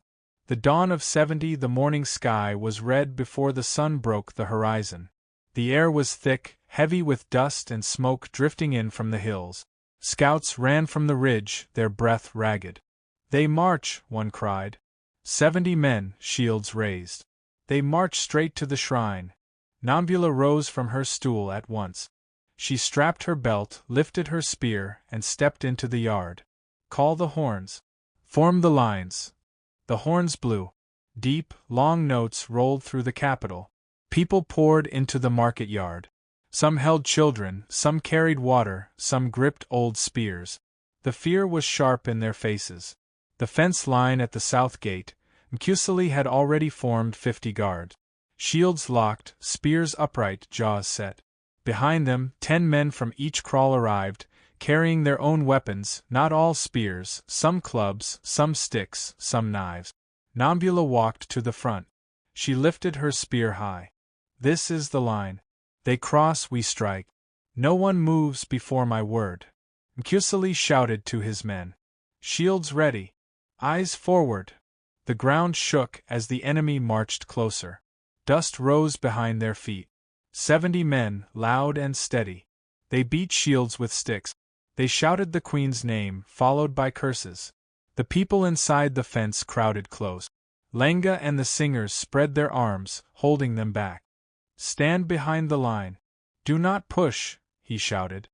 The dawn of 70. The morning sky was red before the sun broke the horizon. The air was thick, heavy with dust and smoke drifting in from the hills. Scouts ran from the ridge, their breath ragged. They march, one cried. 70 men, shields raised. They march straight to the shrine. Nomvula rose from her stool at once. She strapped her belt, lifted her spear, and stepped into the yard. Call the horns. Form the lines. The horns blew. Deep, long notes rolled through the capital. People poured into the market yard. Some held children, some carried water, some gripped old spears. The fear was sharp in their faces. The fence line at the south gate, Mkusali had already formed 50 guards. Shields locked, spears upright, jaws set. Behind them, 10 men from each kraal arrived, carrying their own weapons, not all spears, some clubs, some sticks, some knives. Nomvula walked to the front. She lifted her spear high. This is the line. They cross, we strike. No one moves before my word. Mkusali shouted to his men. Shields ready. Eyes forward. The ground shook as the enemy marched closer. Dust rose behind their feet. 70 men, loud and steady. They beat shields with sticks. They shouted the queen's name, followed by curses. The people inside the fence crowded close. Lenga and the singers spread their arms, holding them back. "Stand behind the line. Do not push," he shouted.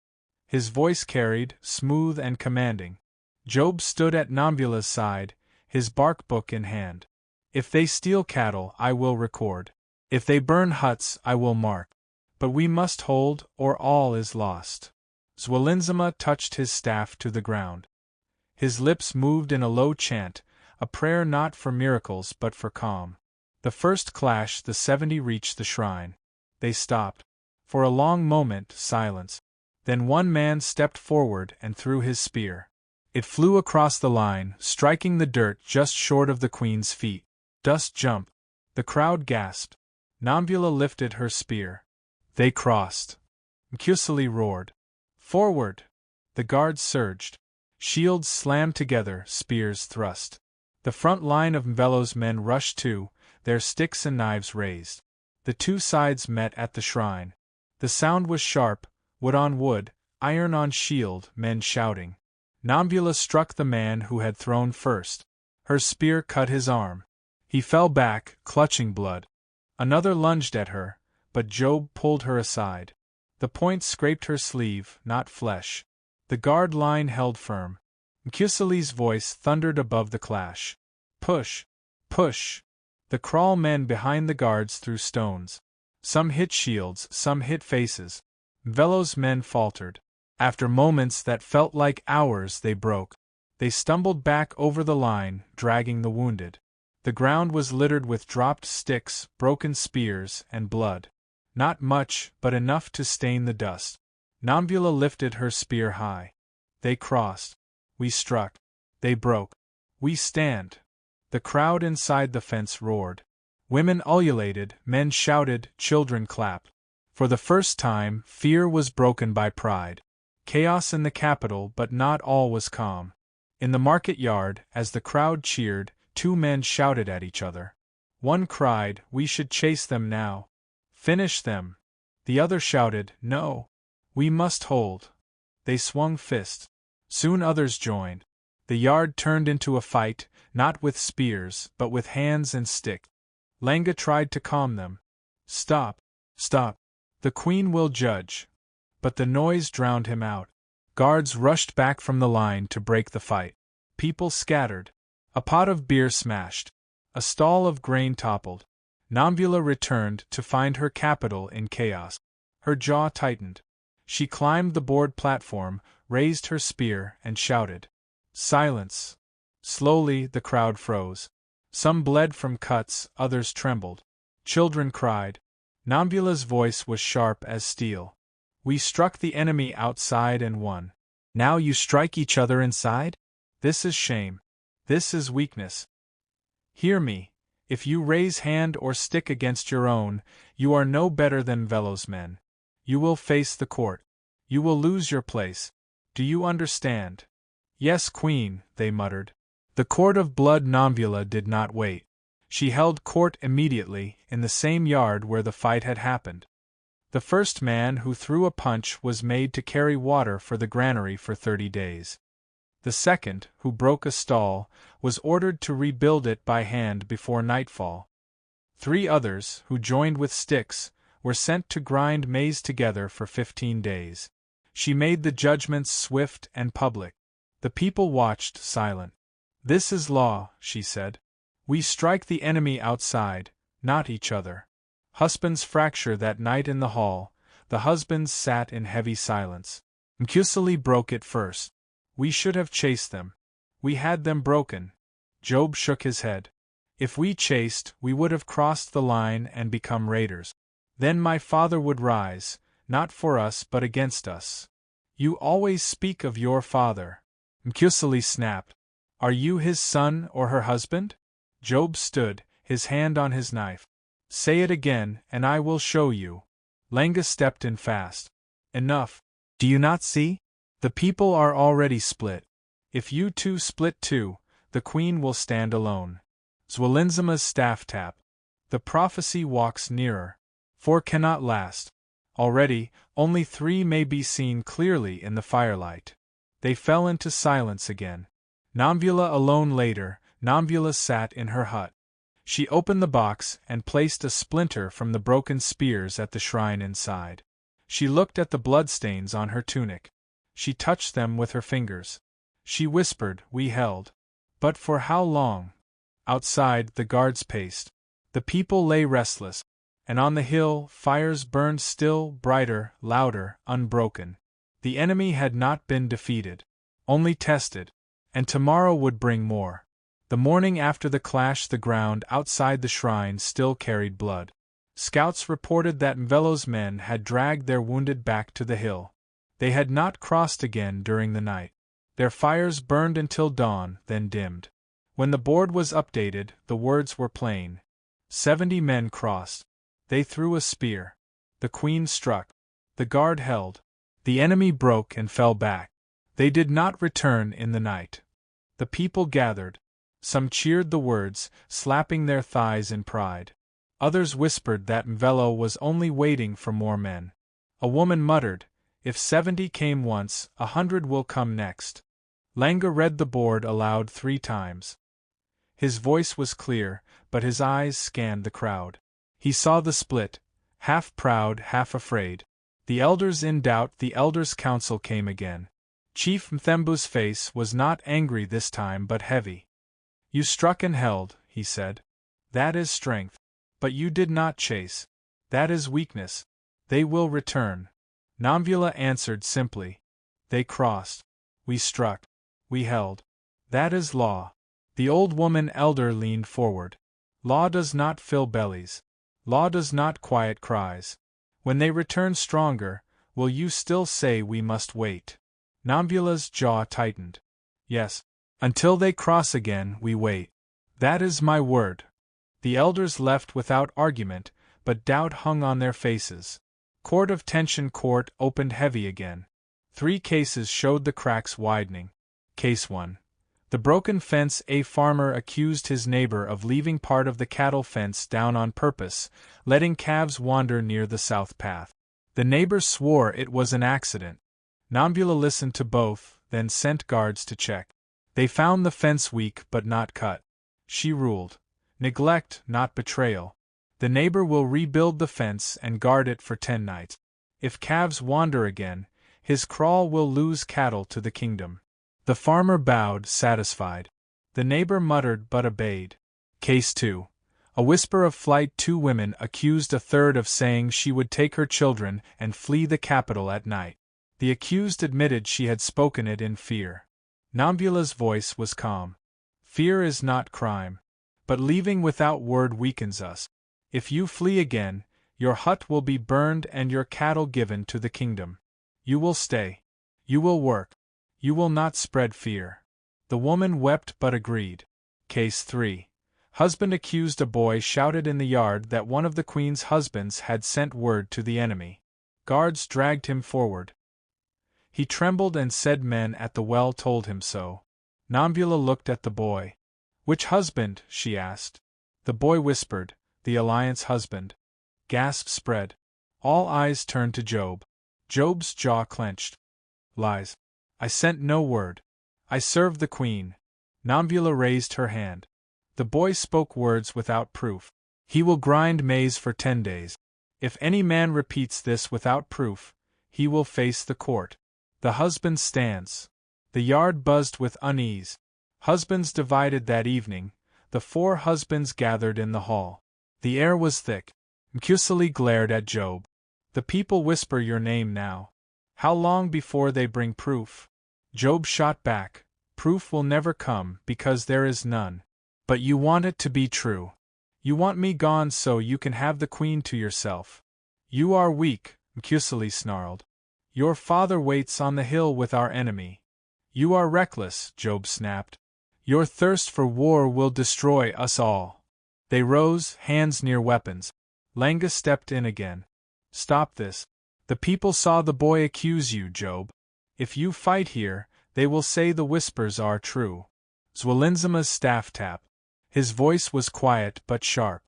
His voice carried, smooth and commanding. Job stood at Nomvula's side, his bark book in hand. "If they steal cattle, I will record. If they burn huts, I will mark. But we must hold, or all is lost." Zwolinzima touched his staff to the ground. His lips moved in a low chant, a prayer not for miracles but for calm. The first clash, the 70 reached the shrine. They stopped. For a long moment, silence. Then one man stepped forward and threw his spear. It flew across the line, striking the dirt just short of the queen's feet. Dust jump. The crowd gasped. Nomvula lifted her spear. They crossed. Mkusili roared. "Forward!" The guards surged. Shields slammed together, spears thrust. The front line of Mvelo's men rushed too, their sticks and knives raised. The two sides met at the shrine. The sound was sharp, wood on wood, iron on shield, men shouting. Nomvula struck the man who had thrown first. Her spear cut his arm. He fell back, clutching blood. Another lunged at her, but Job pulled her aside. The point scraped her sleeve, not flesh. The guard line held firm. Mkusili's voice thundered above the clash. "Push! Push!" The crawl men behind the guards threw stones. Some hit shields, some hit faces. Mvelo's men faltered. After moments that felt like hours, they broke. They stumbled back over the line, dragging the wounded. The ground was littered with dropped sticks, broken spears, and blood. Not much, but enough to stain the dust. Nomvula lifted her spear high. They crossed. We struck. They broke. We stand. The crowd inside the fence roared. Women ululated, men shouted, children clapped. For the first time, fear was broken by pride. Chaos in the capital, but not all was calm. In the market yard, as the crowd cheered, two men shouted at each other. One cried, "We should chase them now. Finish them." The other shouted, "No. We must hold." They swung fists. Soon others joined. The yard turned into a fight, not with spears, but with hands and sticks. Lenga tried to calm them. "Stop. Stop. The queen will judge." But the noise drowned him out. Guards rushed back from the line to break the fight. People scattered. A pot of beer smashed. A stall of grain toppled. Nomvula returned to find her capital in chaos. Her jaw tightened. She climbed the board platform, raised her spear, and shouted. Silence. Slowly the crowd froze. Some bled from cuts, others trembled. Children cried. Nomvula's voice was sharp as steel. "We struck the enemy outside and won. Now you strike each other inside? This is shame. This is weakness. Hear me. If you raise hand or stick against your own, you are no better than Mvelo's men. You will face the court. You will lose your place. Do you understand?" "Yes, Queen," they muttered. The court of blood. Nomvula did not wait. She held court immediately, in the same yard where the fight had happened. The first man who threw a punch was made to carry water for the granary for 30 days. The second, who broke a stall, was ordered to rebuild it by hand before nightfall. 3 others, who joined with sticks, were sent to grind maize together for 15 days. She made the judgments swift and public. The people watched, silent. "This is law," she said. "We strike the enemy outside, not each other." Husbands fracture that night in the hall. The husbands sat in heavy silence. Mkusili broke it first. "We should have chased them. We had them broken." Job shook his head. "If we chased, we would have crossed the line and become raiders. Then my father would rise, not for us but against us." "You always speak of your father." Mkusili snapped. "Are you his son or her husband?" Job stood, his hand on his knife. "Say it again, and I will show you." Lenga stepped in fast. "Enough. Do you not see? The people are already split. If you two split too, the queen will stand alone." Zwolinzima's staff tap. The prophecy walks nearer. 4 cannot last. Already, only 3 may be seen clearly in the firelight. They fell into silence again. Nomvula alone later. Nomvula sat in her hut. She opened the box and placed a splinter from the broken spears at the shrine inside. She looked at the bloodstains on her tunic. She touched them with her fingers. She whispered, "We held." But for how long? Outside, the guards paced. The people lay restless. And on the hill, fires burned still, brighter, louder, unbroken. The enemy had not been defeated. Only tested. And tomorrow would bring more. The morning after the clash, the ground outside the shrine still carried blood. Scouts reported that Mvelo's men had dragged their wounded back to the hill. They had not crossed again during the night. Their fires burned until dawn, then dimmed. When the board was updated, the words were plain. 70 men crossed. They threw a spear. The queen struck. The guard held. The enemy broke and fell back. They did not return in the night. The people gathered. Some cheered the words, slapping their thighs in pride. Others whispered that Mvelo was only waiting for more men. A woman muttered, "If 70 came once, 100 will come next." Langa read the board aloud 3 times. His voice was clear, but his eyes scanned the crowd. He saw the split, half proud, half afraid. The elders in doubt. The elders' council came again. Chief Mthembu's face was not angry this time but heavy. "You struck and held," he said. "That is strength. But you did not chase. That is weakness. They will return." Nomvula answered simply. "They crossed. We struck. We held. That is law." The old woman elder leaned forward. "Law does not fill bellies. Law does not quiet cries. When they return stronger, will you still say we must wait?" Nomvula's jaw tightened. "Yes. Until they cross again, we wait. That is my word." The elders left without argument, but doubt hung on their faces. Court of tension. Court opened heavy again. 3 cases showed the cracks widening. Case 1. The broken fence. A farmer accused his neighbor of leaving part of the cattle fence down on purpose, letting calves wander near the south path. The neighbor swore it was an accident. Nomvula listened to both, then sent guards to check. They found the fence weak but not cut. She ruled. Neglect, not betrayal. The neighbor will rebuild the fence and guard it for 10 nights. If calves wander again, his kraal will lose cattle to the kingdom. The farmer bowed, satisfied. The neighbor muttered but obeyed. Case 2. A whisper of flight. 2 women accused a third of saying she would take her children and flee the capital at night. The accused admitted she had spoken it in fear. Nomvula's voice was calm. "Fear is not crime. But leaving without word weakens us. If you flee again, your hut will be burned and your cattle given to the kingdom. You will stay. You will work. You will not spread fear." The woman wept but agreed. Case 3. Husband accused a boy shouted in the yard that one of the queen's husbands had sent word to the enemy. Guards dragged him forward. He trembled and said men at the well told him so. Nomvula looked at the boy. "Which husband?" she asked. The boy whispered, "The alliance husband." Gasps spread. All eyes turned to Job. Job's jaw clenched. "Lies. I sent no word. I served the queen." Nomvula raised her hand. The boy spoke words without proof. "He will grind maize for 10 days. If any man repeats this without proof, he will face the court." The husband stands. The yard buzzed with unease. Husbands divided that evening. The 4 husbands gathered in the hall. The air was thick. Mkusali glared at Job. "The people whisper your name now. How long before they bring proof?" Job shot back. "Proof will never come because there is none. But you want it to be true. You want me gone so you can have the queen to yourself. You are weak," Mkusali snarled. "Your father waits on the hill with our enemy." "You are reckless," Job snapped. "Your thirst for war will destroy us all." They rose, hands near weapons. Langa stepped in again. "Stop this. The people saw the boy accuse you, Job. If you fight here, they will say the whispers are true." Zwelinzama's staff tap. His voice was quiet but sharp.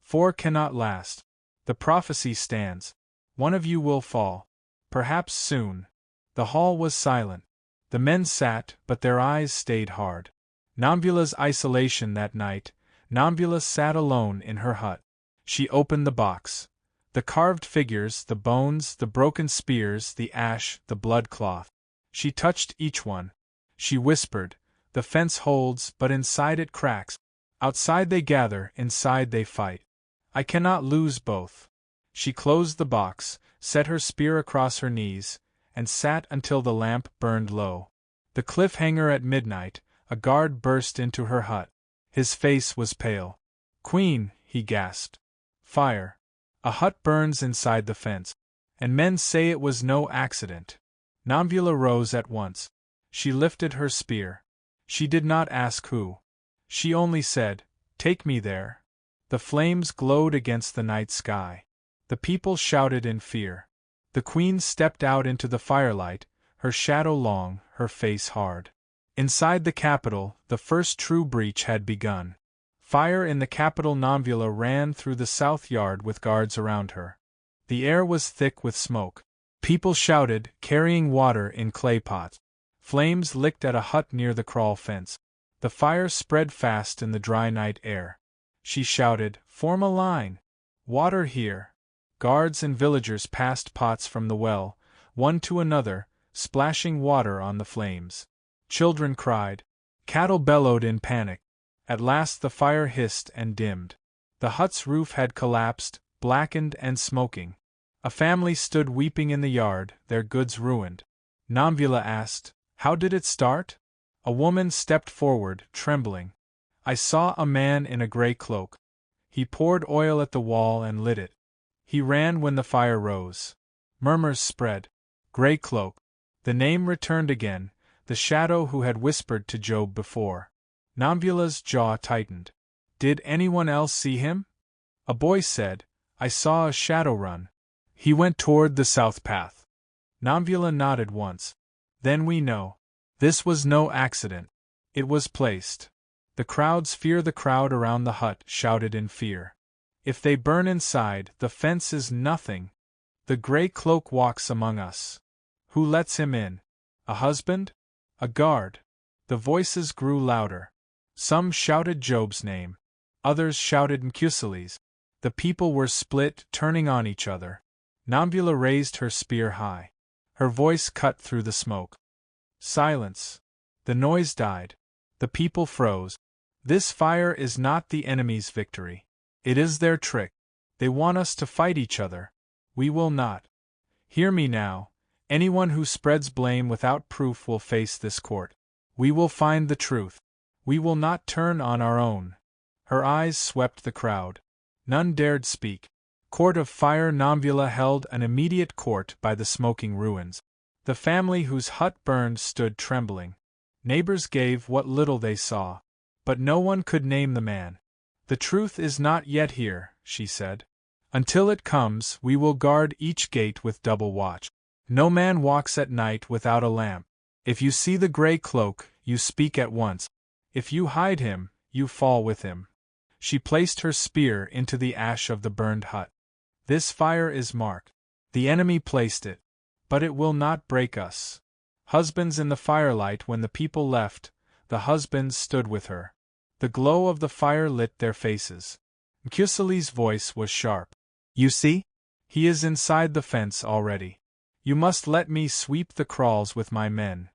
"4 cannot last. The prophecy stands. One of you will fall. Perhaps soon." The hall was silent. The men sat, but their eyes stayed hard. Nomvula's isolation that night. Nomvula sat alone in her hut. She opened the box. The carved figures, the bones, the broken spears, the ash, the blood cloth. She touched each one. She whispered, "The fence holds, but inside it cracks. Outside they gather, inside they fight. I cannot lose both." She closed the box, set her spear across her knees, and sat until the lamp burned low. The cliffhanger at midnight, a guard burst into her hut. His face was pale. "Queen," he gasped. "Fire. A hut burns inside the fence. And men say it was no accident." Nomvula rose at once. She lifted her spear. She did not ask who. She only said, "Take me there." The flames glowed against the night sky. The people shouted in fear. The queen stepped out into the firelight, her shadow long, her face hard. Inside the capital, the first true breach had begun. Fire in the capital. Nomvula ran through the south yard with guards around her. The air was thick with smoke. People shouted, carrying water in clay pots. Flames licked at a hut near the kraal fence. The fire spread fast in the dry night air. She shouted, "Form a line! Water here!" Guards and villagers passed pots from the well, one to another, splashing water on the flames. Children cried. Cattle bellowed in panic. At last the fire hissed and dimmed. The hut's roof had collapsed, blackened and smoking. A family stood weeping in the yard, their goods ruined. Nomvula asked, "How did it start?" A woman stepped forward, trembling. "I saw a man in a gray cloak. He poured oil at the wall and lit it. He ran when the fire rose." Murmurs spread. Gray cloak. The name returned again, the shadow who had whispered to Job before. Nomvula's jaw tightened. "Did anyone else see him?" A boy said, "I saw a shadow run. He went toward the south path." Nomvula nodded once. "Then we know. This was no accident. It was placed." The crowds fear. The crowd around the hut shouted in fear. "If they burn inside, the fence is nothing. The gray cloak walks among us. Who lets him in? A husband? A guard?" The voices grew louder. Some shouted Job's name. Others shouted Mkusali's. The people were split, turning on each other. Nomvula raised her spear high. Her voice cut through the smoke. Silence. The noise died. The people froze. "This fire is not the enemy's victory. It is their trick. They want us to fight each other. We will not. Hear me now. Anyone who spreads blame without proof will face this court. We will find the truth. We will not turn on our own." Her eyes swept the crowd. None dared speak. Court of fire. Nomvula held an immediate court by the smoking ruins. The family whose hut burned stood trembling. Neighbors gave what little they saw. But no one could name the man. "The truth is not yet here," she said. "Until it comes, we will guard each gate with double watch. No man walks at night without a lamp. If you see the gray cloak, you speak at once. If you hide him, you fall with him." She placed her spear into the ash of the burned hut. "This fire is marked. The enemy placed it. But it will not break us." Husbands in the firelight. When the people left, the husbands stood with her. The glow of the fire lit their faces. Mkusali's voice was sharp. "You see? He is inside the fence already. You must let me sweep the kraals with my men."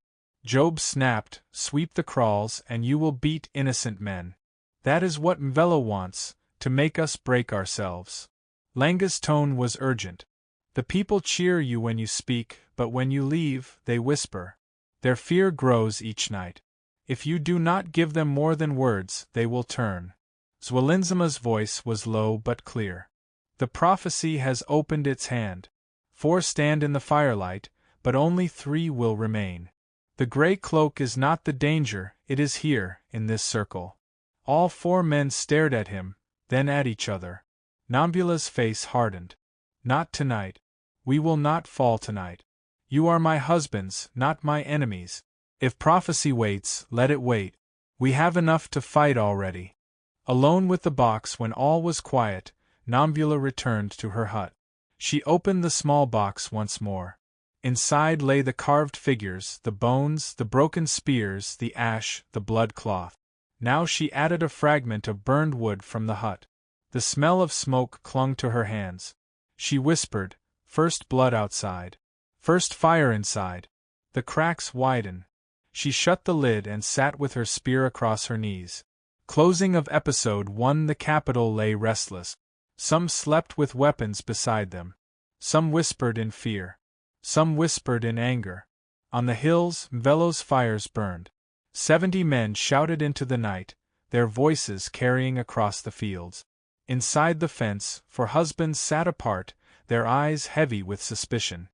Job snapped, "Sweep the kraals and you will beat innocent men. That is what Mvelo wants, to make us break ourselves." Langa's tone was urgent. "The people cheer you when you speak, but when you leave, they whisper. Their fear grows each night. If you do not give them more than words, they will turn." Zwelinzama's voice was low but clear. "The prophecy has opened its hand. 4 stand in the firelight, but only 3 will remain. The gray cloak is not the danger, it is here, in this circle." All 4 men stared at him, then at each other. Nomvula's face hardened. "Not tonight. We will not fall tonight. You are my husbands, not my enemies. If prophecy waits, let it wait. We have enough to fight already." Alone with the box. When all was quiet, Nomvula returned to her hut. She opened the small box once more. Inside lay the carved figures, the bones, the broken spears, the ash, the blood cloth. Now she added a fragment of burned wood from the hut. The smell of smoke clung to her hands. She whispered, "First blood outside. First fire inside." The cracks widen. She shut the lid and sat with her spear across her knees. Closing of Episode 1. The capital lay restless. Some slept with weapons beside them. Some whispered in fear. Some whispered in anger. On the hills, Velo's fires burned. 70 men shouted into the night, their voices carrying across the fields. Inside the fence, 4 husbands sat apart, their eyes heavy with suspicion.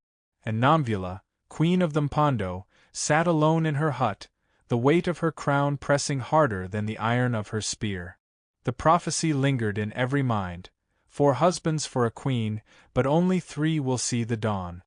And Nomvula, queen of the Mpondo, sat alone in her hut, the weight of her crown pressing harder than the iron of her spear. The prophecy lingered in every mind: 4 husbands for a queen, but only 3 will see the dawn.